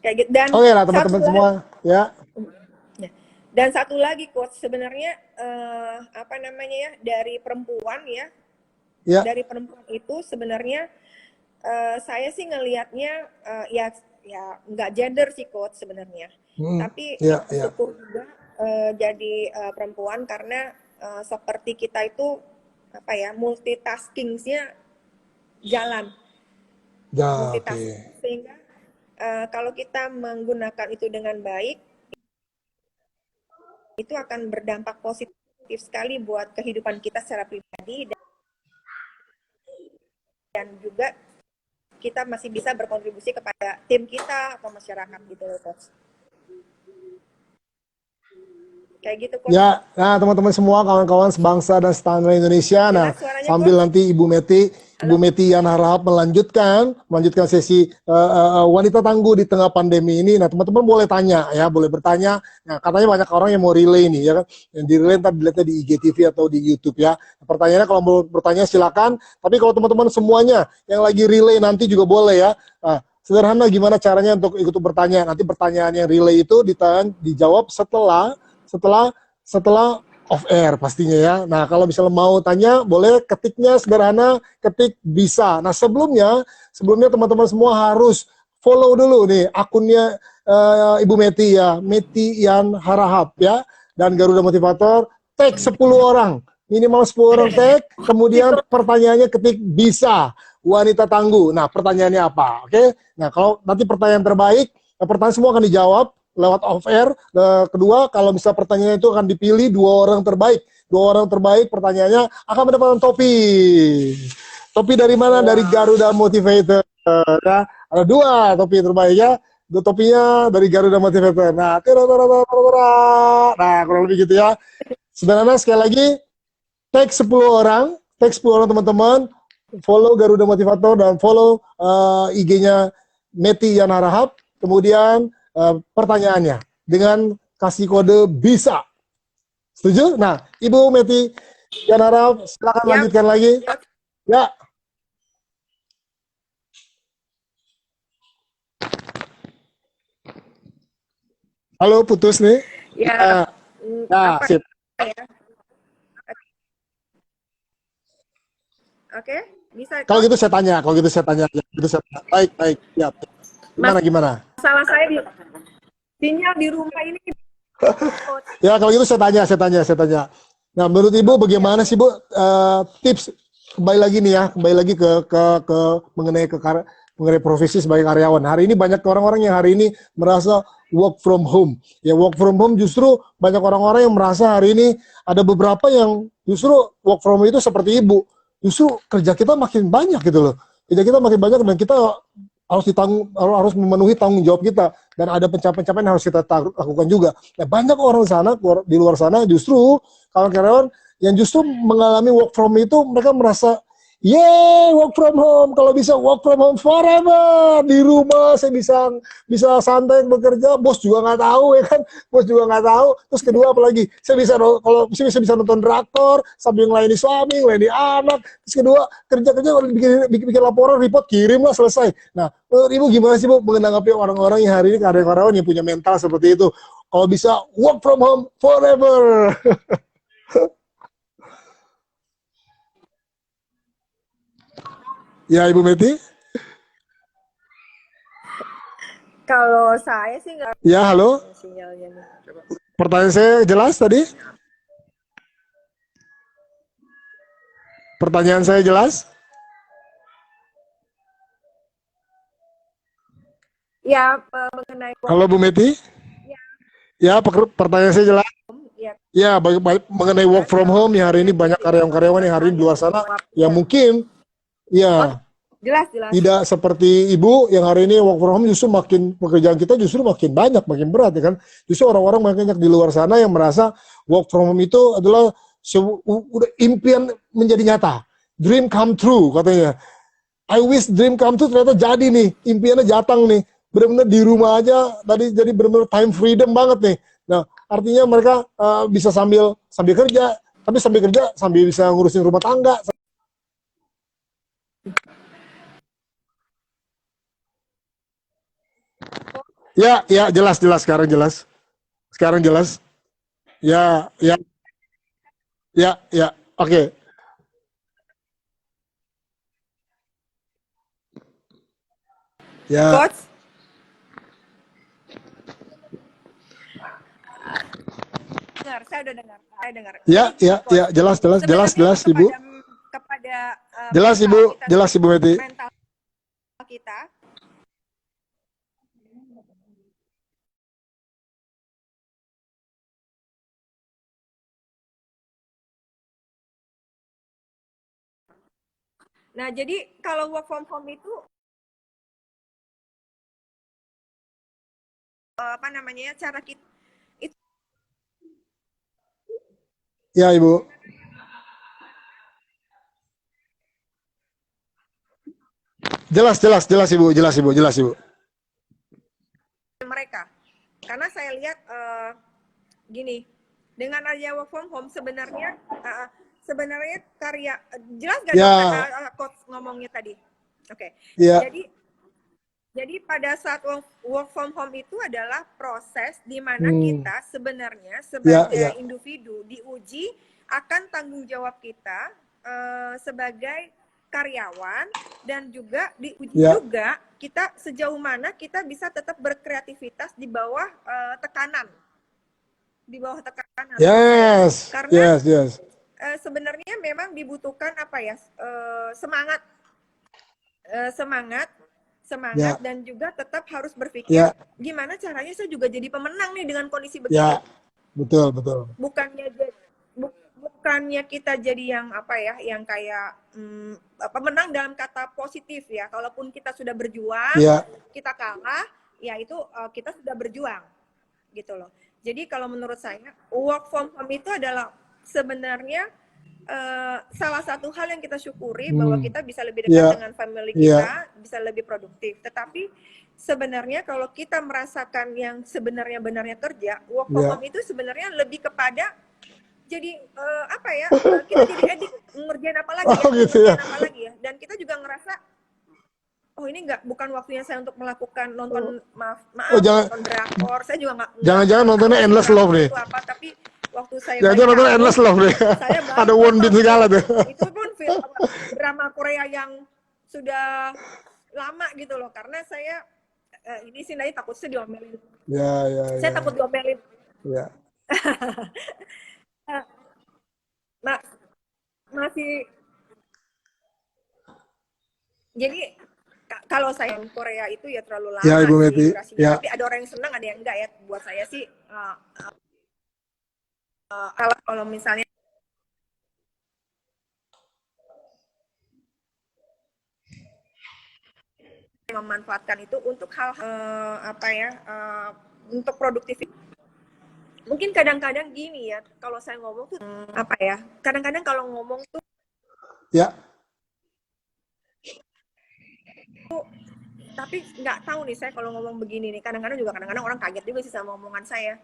Kayak gitu. Dan Oke lah teman-teman semua. Ya. Dan satu lagi coach sebenarnya dari perempuan ya. Ya. Dari perempuan itu sebenarnya saya sih ngelihatnya ya nggak gender sih coach sebenarnya. Tapi Ya. bersyukur juga jadi perempuan karena seperti kita itu multitasking-nya jalan. Ya. Multitasking sehingga kalau kita menggunakan itu dengan baik itu akan berdampak positif sekali buat kehidupan kita secara pribadi dan juga kita masih bisa berkontribusi kepada tim kita atau masyarakat gitu loh coach. Kayak gitu coach. Ya, nah teman-teman semua, kawan-kawan sebangsa dan setanah Indonesia. Nah, suaranya, sambil coach? nanti Ibu Meti Yan Harahap melanjutkan sesi wanita tangguh di tengah pandemi ini. Nah, teman-teman boleh tanya ya, boleh bertanya. Nah, katanya banyak orang yang mau relay nih ya kan. Yang di relay ntar dilihatnya di IGTV atau di YouTube ya. Pertanyaannya kalau mau bertanya silakan. Tapi kalau teman-teman semuanya yang lagi relay nanti juga boleh ya. Nah, sederhana gimana caranya untuk ikut bertanya. Nanti pertanyaan yang relay itu dijawab setelah off air pastinya ya. Nah, kalau misalnya mau tanya, boleh ketiknya sederhana, ketik bisa. Nah, sebelumnya teman-teman semua harus follow dulu nih akunnya Ibu Meti ya, Meti Yan Harahap ya, dan Garuda Motivator, tag 10 orang, minimal 10 orang tag, kemudian pertanyaannya ketik bisa, wanita tangguh. Nah, pertanyaannya apa? Oke? Nah, kalau nanti pertanyaan terbaik, pertanyaan semua akan dijawab lewat off air. Kedua, kalau bisa pertanyaannya itu akan dipilih 2 orang terbaik. 2 orang terbaik pertanyaannya akan mendapatkan topi. Topi dari mana? Dari Garuda Motivator. Ya, ada 2 topi terbaik ya. 2 topinya dari Garuda Motivator. Nah, kurang lebih gitu ya. Sederhana sekali lagi, tag 10 orang, teman-teman, follow Garuda Motivator dan follow IG-nya Meti Yan Harahap. Kemudian pertanyaannya dengan kasih kode bisa. Setuju? Nah, Ibu Meti Yan Harahap, silakan lanjutkan lagi. Ya. Halo, putus nih. Ya. Sip. Ya? Oke, bisa. Kalau gitu saya tanya. Baik. Ya. Gimana? Masalah saya sinyal di rumah ini. Ya, kalau gitu saya tanya. Nah, menurut Ibu bagaimana sih Bu tips kembali lagi ke mengenai profesi sebagai karyawan. Hari ini banyak orang-orang yang hari ini merasa work from home. Ya, work from home justru banyak orang-orang yang merasa hari ini ada beberapa yang justru work from home itu seperti Ibu. Justru kerja kita makin banyak gitu loh. Kerja kita makin banyak dan kita harus memenuhi tanggung jawab kita, dan ada pencapaian-pencapaian yang harus kita lakukan juga. Nah, banyak orang di luar sana justru kalau karyawan yang justru mengalami work from itu mereka merasa Yeay, work from home. Kalau bisa work from home forever. Di rumah saya bisa bisa santai bekerja. Bos juga nggak tahu ya kan. Bos juga nggak tahu. Terus kedua apalagi? Saya bisa kalau saya bisa nonton drakor sambil ngelayani suami, ngelayani anak. Terus kedua kerja-kerja bikin laporan, report, kirim lah selesai. Nah, menurut Ibu gimana sih Bu menanggapi orang-orang yang hari ini karyawan yang punya mental seperti itu? Kalau bisa work from home forever. Ya, Ibu Meti? Kalau saya sih nggak Ya, halo. sinyalnya nih. Coba. Pertanyaan saya jelas tadi? Pertanyaan saya jelas? Ya, mengenai work Halo Bu Meti? ya, Ya, pertanyaan saya jelas. ya Ya, mengenai work from home yang hari ini banyak karyawan-karyawan yang hari ini di luar sana yang mungkin oh, ya jelas jelas. tidak seperti Ibu yang hari ini work from home justru makin pekerjaan kita justru makin banyak, makin berat ya kan. Justru orang-orang banyak di luar sana yang merasa work from home itu adalah udah impian menjadi nyata. Dream come true katanya. I wish dream come true ternyata jadi nih, impiannya jatang nih. Benar-benar di rumah aja tadi jadi benar-benar time freedom banget nih. Nah, artinya mereka bisa sambil kerja, tapi sambil kerja sambil bisa ngurusin rumah tangga. Ya, ya jelas jelas sekarang jelas. Sekarang jelas. Ya, ya, ya, ya. Oke. Ya, Coach, dengar, saya udah dengar, saya dengar. ya, Jadi gini, ya, ya, Coach, jelas jelas jelas sebenarnya jelas Ibu. kepada Jelas mental Ibu, kita, jelas Ibu Meti. mental kita. Nah, jadi kalau work from home itu apa namanya ya, cara kita itu Ya Ibu. Jelas jelas jelas Ibu, jelas Ibu, jelas Ibu. mereka. Karena saya lihat gini, dengan adanya work from home sebenarnya sebenarnya karya jelas gak dong Ya, coach ngomongnya tadi. Oke. ya, Jadi pada saat work from home itu adalah proses di mana hmm, kita sebenarnya ya, ya, sebagai individu diuji akan tanggung jawab kita sebagai karyawan dan juga diuji ya. juga kita sejauh mana kita bisa tetap berkreativitas di bawah tekanan menurut saya. Yes, Karena yes, yes. sebenarnya memang dibutuhkan apa ya semangat semangat Ya, dan juga tetap harus berpikir ya, gimana caranya saya juga jadi pemenang nih dengan kondisi begini. ya. Betul, betul. Bukannya kita jadi yang apa ya, yang kayak pemenang dalam kata positif ya. Kalaupun kita sudah berjuang, Ya, kita kalah, ya itu kita sudah berjuang gitu loh. Jadi kalau menurut saya work from home itu adalah sebenarnya salah satu hal yang kita syukuri bahwa hmm, kita bisa lebih dekat ya, dengan family ya, kita, bisa lebih produktif. Tetapi sebenarnya kalau kita merasakan yang sebenarnya benarnya kerja, work from ya. home itu sebenarnya lebih kepada jadi apa ya? Kita jadi edik ngerjain apa lagi Oh ya, gitu ya. ngerjain apa lagi ya. Dan kita juga ngerasa oh ini bukan waktunya saya untuk melakukan nonton maaf Oh jangan, nonton drakor. Saya juga jangan-jangan nggak tahu nontonnya sih Endless Love drakor nih. itu apa, tapi waktu saya Jangan-jangan balik nontonnya kampus Endless Love nih. saya baru Ada Won Bin nonton segala tuh. itu pun film drama Korea yang sudah lama gitu loh, karena saya ini sih nanti takut saya diomelin, Ya, ya, saya ya. takut diomelin. Ya, Nah, masih jadi kalau saya Korea itu ya terlalu ya lama Ibu sih Meti. durasinya, Ya, tapi ada orang yang senang ada yang enggak ya. Buat saya sih kalau misalnya memanfaatkan itu untuk hal apa ya untuk produktivitas. Mungkin kadang-kadang gini ya, kalau saya ngomong tuh apa ya, kadang-kadang kalau ngomong tuh ya, Tapi nggak tahu nih, saya kalau ngomong begini nih, kadang-kadang orang kaget juga sih sama omongan saya.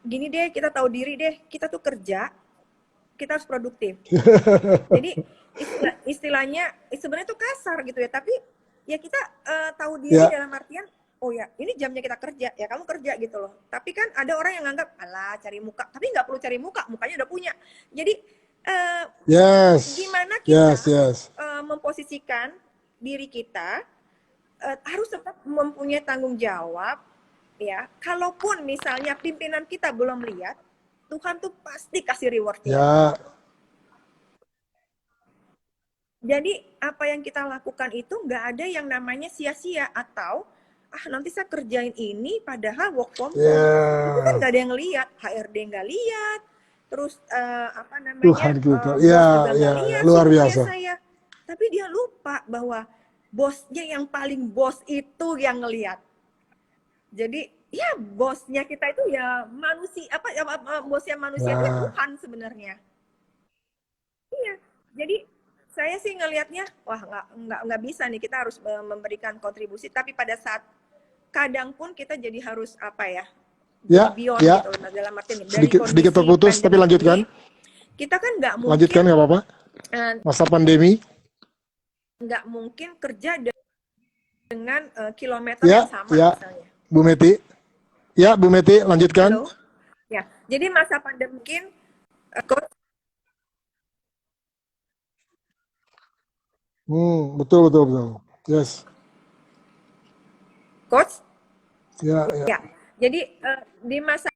Gini deh, kita tahu diri deh, kita tuh kerja, kita harus produktif. Jadi istilahnya sebenarnya itu kasar gitu ya, tapi ya kita tahu diri Ya, dalam artian, oh ya ini jamnya kita kerja, ya kamu kerja gitu loh. Tapi kan ada orang yang nganggap, alah cari muka, tapi nggak perlu cari muka, mukanya udah punya. Jadi eh, yes, gimana kita yes, yes. memposisikan diri kita harus tetap mempunyai tanggung jawab, ya. Kalaupun misalnya pimpinan kita belum lihat, Tuhan tuh pasti kasih rewardnya. Ya, Jadi apa yang kita lakukan itu nggak ada yang namanya sia-sia atau nanti saya kerjain ini padahal work from home. Itu kan ya. nggak ada yang lihat, HRD nggak lihat, terus apa namanya Tuhan kita. Ya, bos juga ya, nggak ya. lihat sih Luar kerja biasa. saya. Tapi dia lupa bahwa bosnya yang paling bos itu yang ngelihat. Jadi ya bosnya kita itu ya manusia bosnya manusia itu ya Nah, Tuhan sebenarnya. Iya. Jadi saya sih ngelihatnya wah nggak bisa nih, kita harus memberikan kontribusi, tapi pada saat kadang pun kita jadi harus apa ya, go ya, beyond ya. gitu dari Sedikit, sedikit kondisi terputus, tapi pandemi ini lanjutkan. kita kan Lanjutkan, nggak apa-apa. eh, Masa pandemi. nggak mungkin kerja dengan kilometer Ya, yang sama ya. misalnya. Bu Meti. Ya, Bu Meti, lanjutkan. Halo. Ya, jadi masa pandemi mungkin coach, Betul, betul, betul. Yes. coach, Ya, ya. ya. Jadi di masa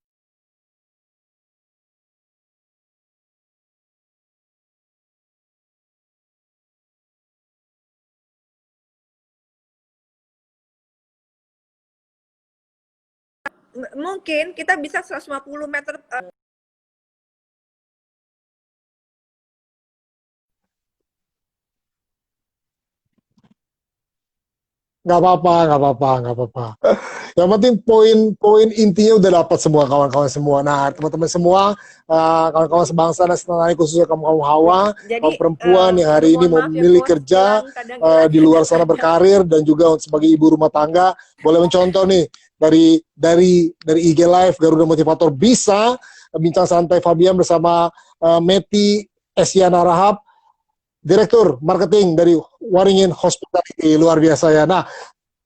mungkin kita bisa 150 meter Nggak apa-apa, nggak apa-apa, nggak apa-apa. Yang penting poin-poin intinya udah dapat semua kawan-kawan semua. Nah, teman-teman semua, kawan-kawan sebangsa dan setanah air, khususnya kaum Hawa, kaum jadi perempuan yang aduh hari ini mohon mau maaf ya memilih coach, kerja hilang di luar sana kadang. berkarir dan juga sebagai ibu rumah tangga, boleh mencontoh nih dari IG Live Garuda Motivator bisa bincang santai Fabian bersama Meti Esiana Rahab, Direktur Marketing dari Waringin Hospitality. Luar biasa ya. Nah,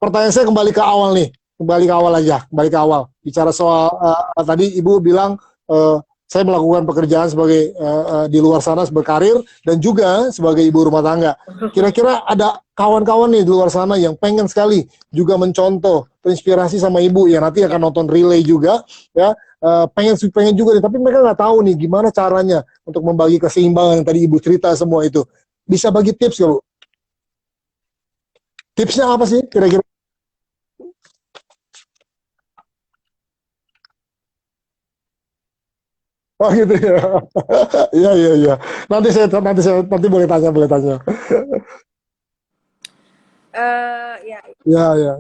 pertanyaan saya kembali ke awal nih, kembali ke awal aja, kembali ke awal. Bicara soal tadi Ibu bilang saya melakukan pekerjaan sebagai di luar sana berkarir dan juga sebagai ibu rumah tangga. Kira-kira ada kawan-kawan nih di luar sana yang pengen sekali juga mencontoh, terinspirasi sama Ibu yang nanti akan nonton relay juga, ya pengen juga nih, tapi mereka nggak tahu nih gimana caranya untuk membagi keseimbangan yang tadi Ibu cerita semua itu. Bisa bagi tips nggak Bu? Tipsnya apa sih kira-kira? Oh gitu ya. Iya iya iya. Nanti boleh tanya boleh tanya. Ya Iya iya.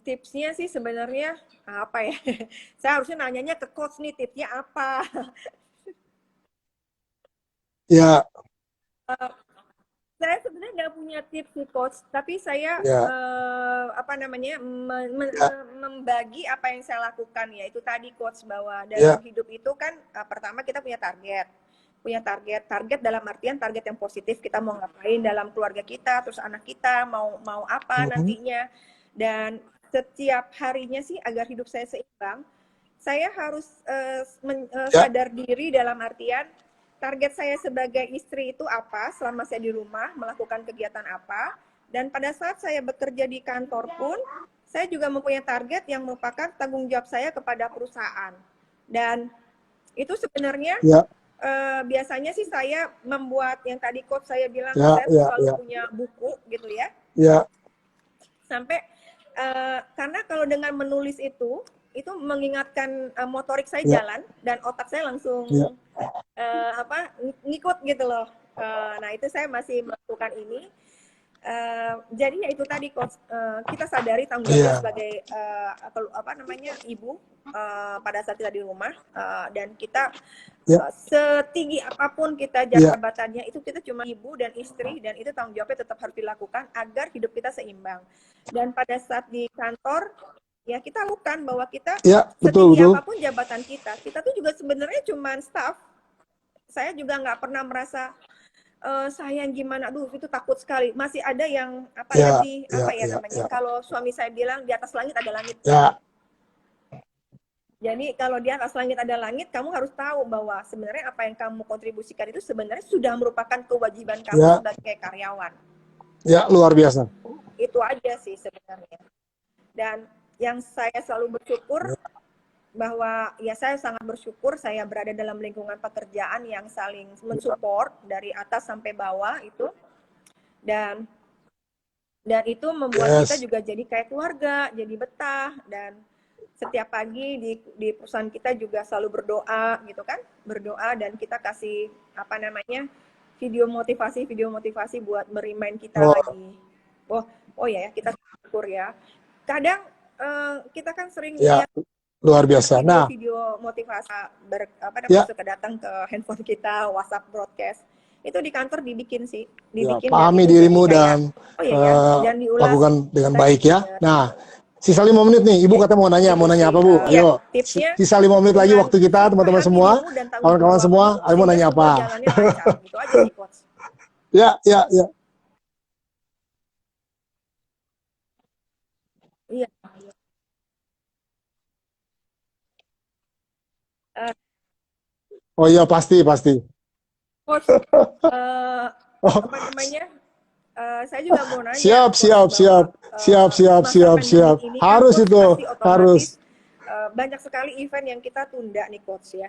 tipsnya sih sebenarnya apa ya? Saya harusnya nanyanya ke coach nih, tipsnya apa? Iya Saya sebenarnya nggak punya tips nih coach, tapi saya iya apa namanya iya membagi apa yang saya lakukan, ya itu tadi coach, bahwa dalam iya. hidup itu kan pertama kita punya target dalam artian target yang positif, kita mau ngapain dalam keluarga kita, terus anak kita mau apa Mhm. nantinya, dan setiap harinya sih agar hidup saya seimbang, saya harus Ya sadar diri dalam artian target saya sebagai istri itu apa selama saya di rumah, melakukan kegiatan apa, dan pada saat saya bekerja di kantor pun, saya juga mempunyai target yang merupakan tanggung jawab saya kepada perusahaan. Dan itu sebenarnya ya biasanya sih saya membuat yang tadi coach saya bilang, ya saya ya selalu ya punya buku gitu ya, ya. sampai karena kalau dengan menulis itu mengingatkan motorik saya Ya, jalan dan otak saya ya. langsung ngikut gitu loh. Nah itu saya masih melakukan ini. Jadi ya itu tadi coach, kita sadari tanggung jawabnya sebagai apa namanya ibu pada saat kita di rumah, dan kita setinggi apapun kita jabatannya itu kita cuma ibu dan istri, dan itu tanggung jawabnya tetap harus dilakukan agar hidup kita seimbang. Dan pada saat di kantor ya kita lakukan bahwa kita setinggi apapun jabatan kita tuh juga sebenarnya cuma staff. Saya juga nggak pernah merasa sayang gimana, aduh itu takut sekali. Masih ada yang lebih namanya. Kalau suami saya bilang di atas langit ada langit. Jadi kalau di atas langit ada langit, kamu harus tahu bahwa sebenarnya apa yang kamu kontribusikan itu sebenarnya sudah merupakan kewajiban kamu sebagai karyawan. Ya, luar biasa. Itu aja sih sebenarnya. Dan yang saya selalu bersyukur bahwa ya saya sangat bersyukur saya berada dalam lingkungan pekerjaan yang saling mensupport dari atas sampai bawah itu, dan itu membuat kita juga jadi kayak keluarga, jadi betah. Dan setiap pagi di perusahaan kita juga selalu berdoa gitu kan, berdoa, dan kita kasih apa namanya video motivasi buat merimain kita lagi. Oh ya kita syukur ya. Kadang kita kan sering lihat luar biasa. Video motivasi masuk datang ke handphone kita, WhatsApp broadcast. Itu di kantor dibikin sih, pahami dirimu dan lakukan dengan baik ya. Nah, sisa 5 menit nih, Ibu katanya mau nanya apa Bu? Ayo, sisa 5 menit lagi waktu kita, teman-teman semua, kawan-kawan semua, ayo mau nanya apa? Gitu aja sih, Coach. Ya. Iya. Oh iya, pasti. Coach, apa namanya? Saya juga mau nanya. Siap. Harus itu, harus. Banyak sekali event yang kita tunda nih Coach ya.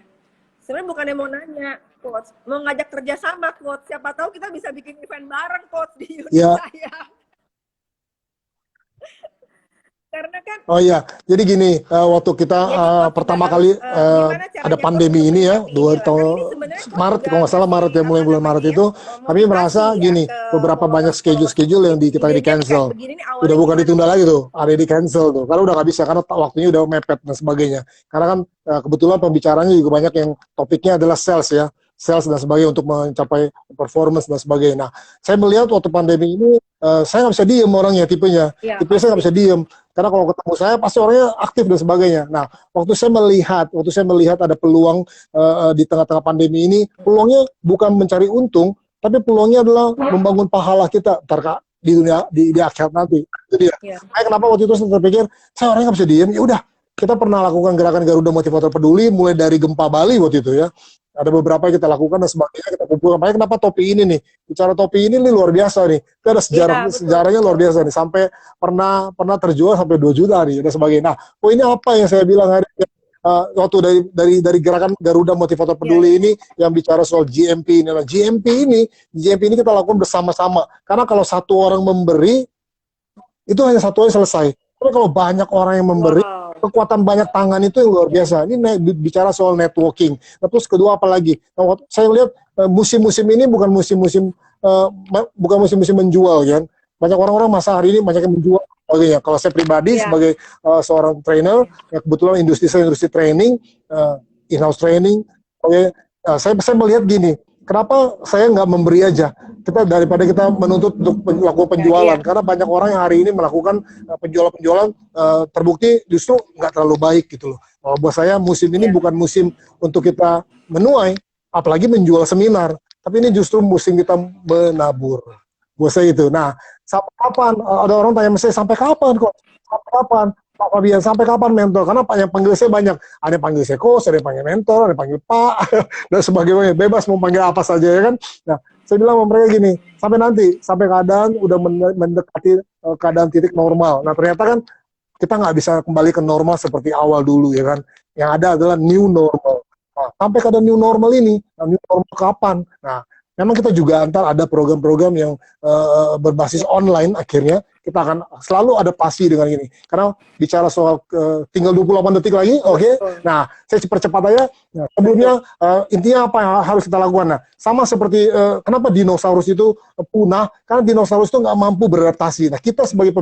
Sebenarnya bukannya mau nanya, Coach, mau ngajak kerjasama, Coach. Siapa tahu kita bisa bikin event bareng, Coach, di unit saya. Karena kan, oh iya, jadi gini, waktu kita pertama kali ada pandemi ini ya, 2 tahun Maret, kalau nggak salah Maret ya, mulai bulan Maret itu, kami merasa gini, beberapa banyak schedule yang kita di cancel, udah bukan ditunda lagi tuh, ada di cancel tuh, karena udah nggak bisa, karena waktunya udah mepet dan sebagainya. Karena kan kebetulan pembicaranya juga banyak yang topiknya adalah sales ya, sales dan sebagainya untuk mencapai performance dan sebagainya. Nah, saya melihat waktu pandemi ini, saya nggak bisa diem orangnya, tipenya saya nggak bisa diem. Karena kalau ketemu saya pasti orangnya aktif dan sebagainya. Nah, waktu saya melihat ada peluang di tengah-tengah pandemi ini, peluangnya bukan mencari untung, tapi peluangnya adalah membangun pahala kita di dunia di akhirat nanti. Itu dia. Saya kenapa waktu itu saya terpikir, saya orangnya nggak bisa diem. Ya udah, kita pernah lakukan gerakan Garuda Motivator Peduli mulai dari gempa Bali waktu itu ya. Ada beberapa yang kita lakukan dan sebagainya, kita kumpulkan. Makanya kenapa topi ini nih? Bicara topi ini luar biasa nih. Itu ada sejarahnya luar biasa nih. Sampai pernah terjual sampai 2 juta nih dan sebagainya. Nah, ini apa yang saya bilang hari waktu dari gerakan Garuda Motivator Peduli ini yang bicara soal GMP ini. Nah, GMP ini kita lakukan bersama-sama. Karena kalau satu orang memberi, itu hanya satu yang selesai. Tapi kalau banyak orang yang memberi, kekuatan banyak tangan itu yang luar biasa. Ini bicara soal networking. Nah, terus kedua apa lagi? Nah, saya lihat musim-musim ini bukan musim-musim menjual kan. Banyak orang-orang masa hari ini banyak yang menjual. Kalau saya pribadi sebagai seorang trainer, ya kebetulan industri training, in-house training. Saya melihat gini. Kenapa saya nggak memberi aja? Daripada kita menuntut untuk melakukan penjualan, karena banyak orang yang hari ini melakukan penjualan terbukti justru nggak terlalu baik gitu loh. Kalau buat saya musim ini bukan musim untuk kita menuai, apalagi menjual seminar, tapi ini justru musim kita menabur. Buat saya itu. Nah, sampai kapan? Ada orang tanya saya, sampai kapan kok? Sampai kapan? Pak Fabian, sampai kapan mentor? Karena yang panggil saya banyak. Ada yang panggil saya coach, ada yang panggil mentor, ada yang panggil Pak, dan sebagainya. Bebas mau panggil apa saja ya kan. Nah, saya bilang sama mereka gini, sampai keadaan udah mendekati keadaan titik normal. Nah, ternyata kan kita nggak bisa kembali ke normal seperti awal dulu ya kan. Yang ada adalah new normal. Nah, sampai keadaan new normal ini, new normal kapan? Nah, memang kita juga ada program-program yang berbasis online akhirnya. kita akan selalu adaptasi dengan ini. Karena bicara soal tinggal 28 detik lagi, oke. Nah, saya percepat aja. Nah, sebelumnya intinya apa yang harus kita lakukan? Nah, sama seperti kenapa dinosaurus itu punah? Karena dinosaurus itu nggak mampu beradaptasi. Nah, kita sebagai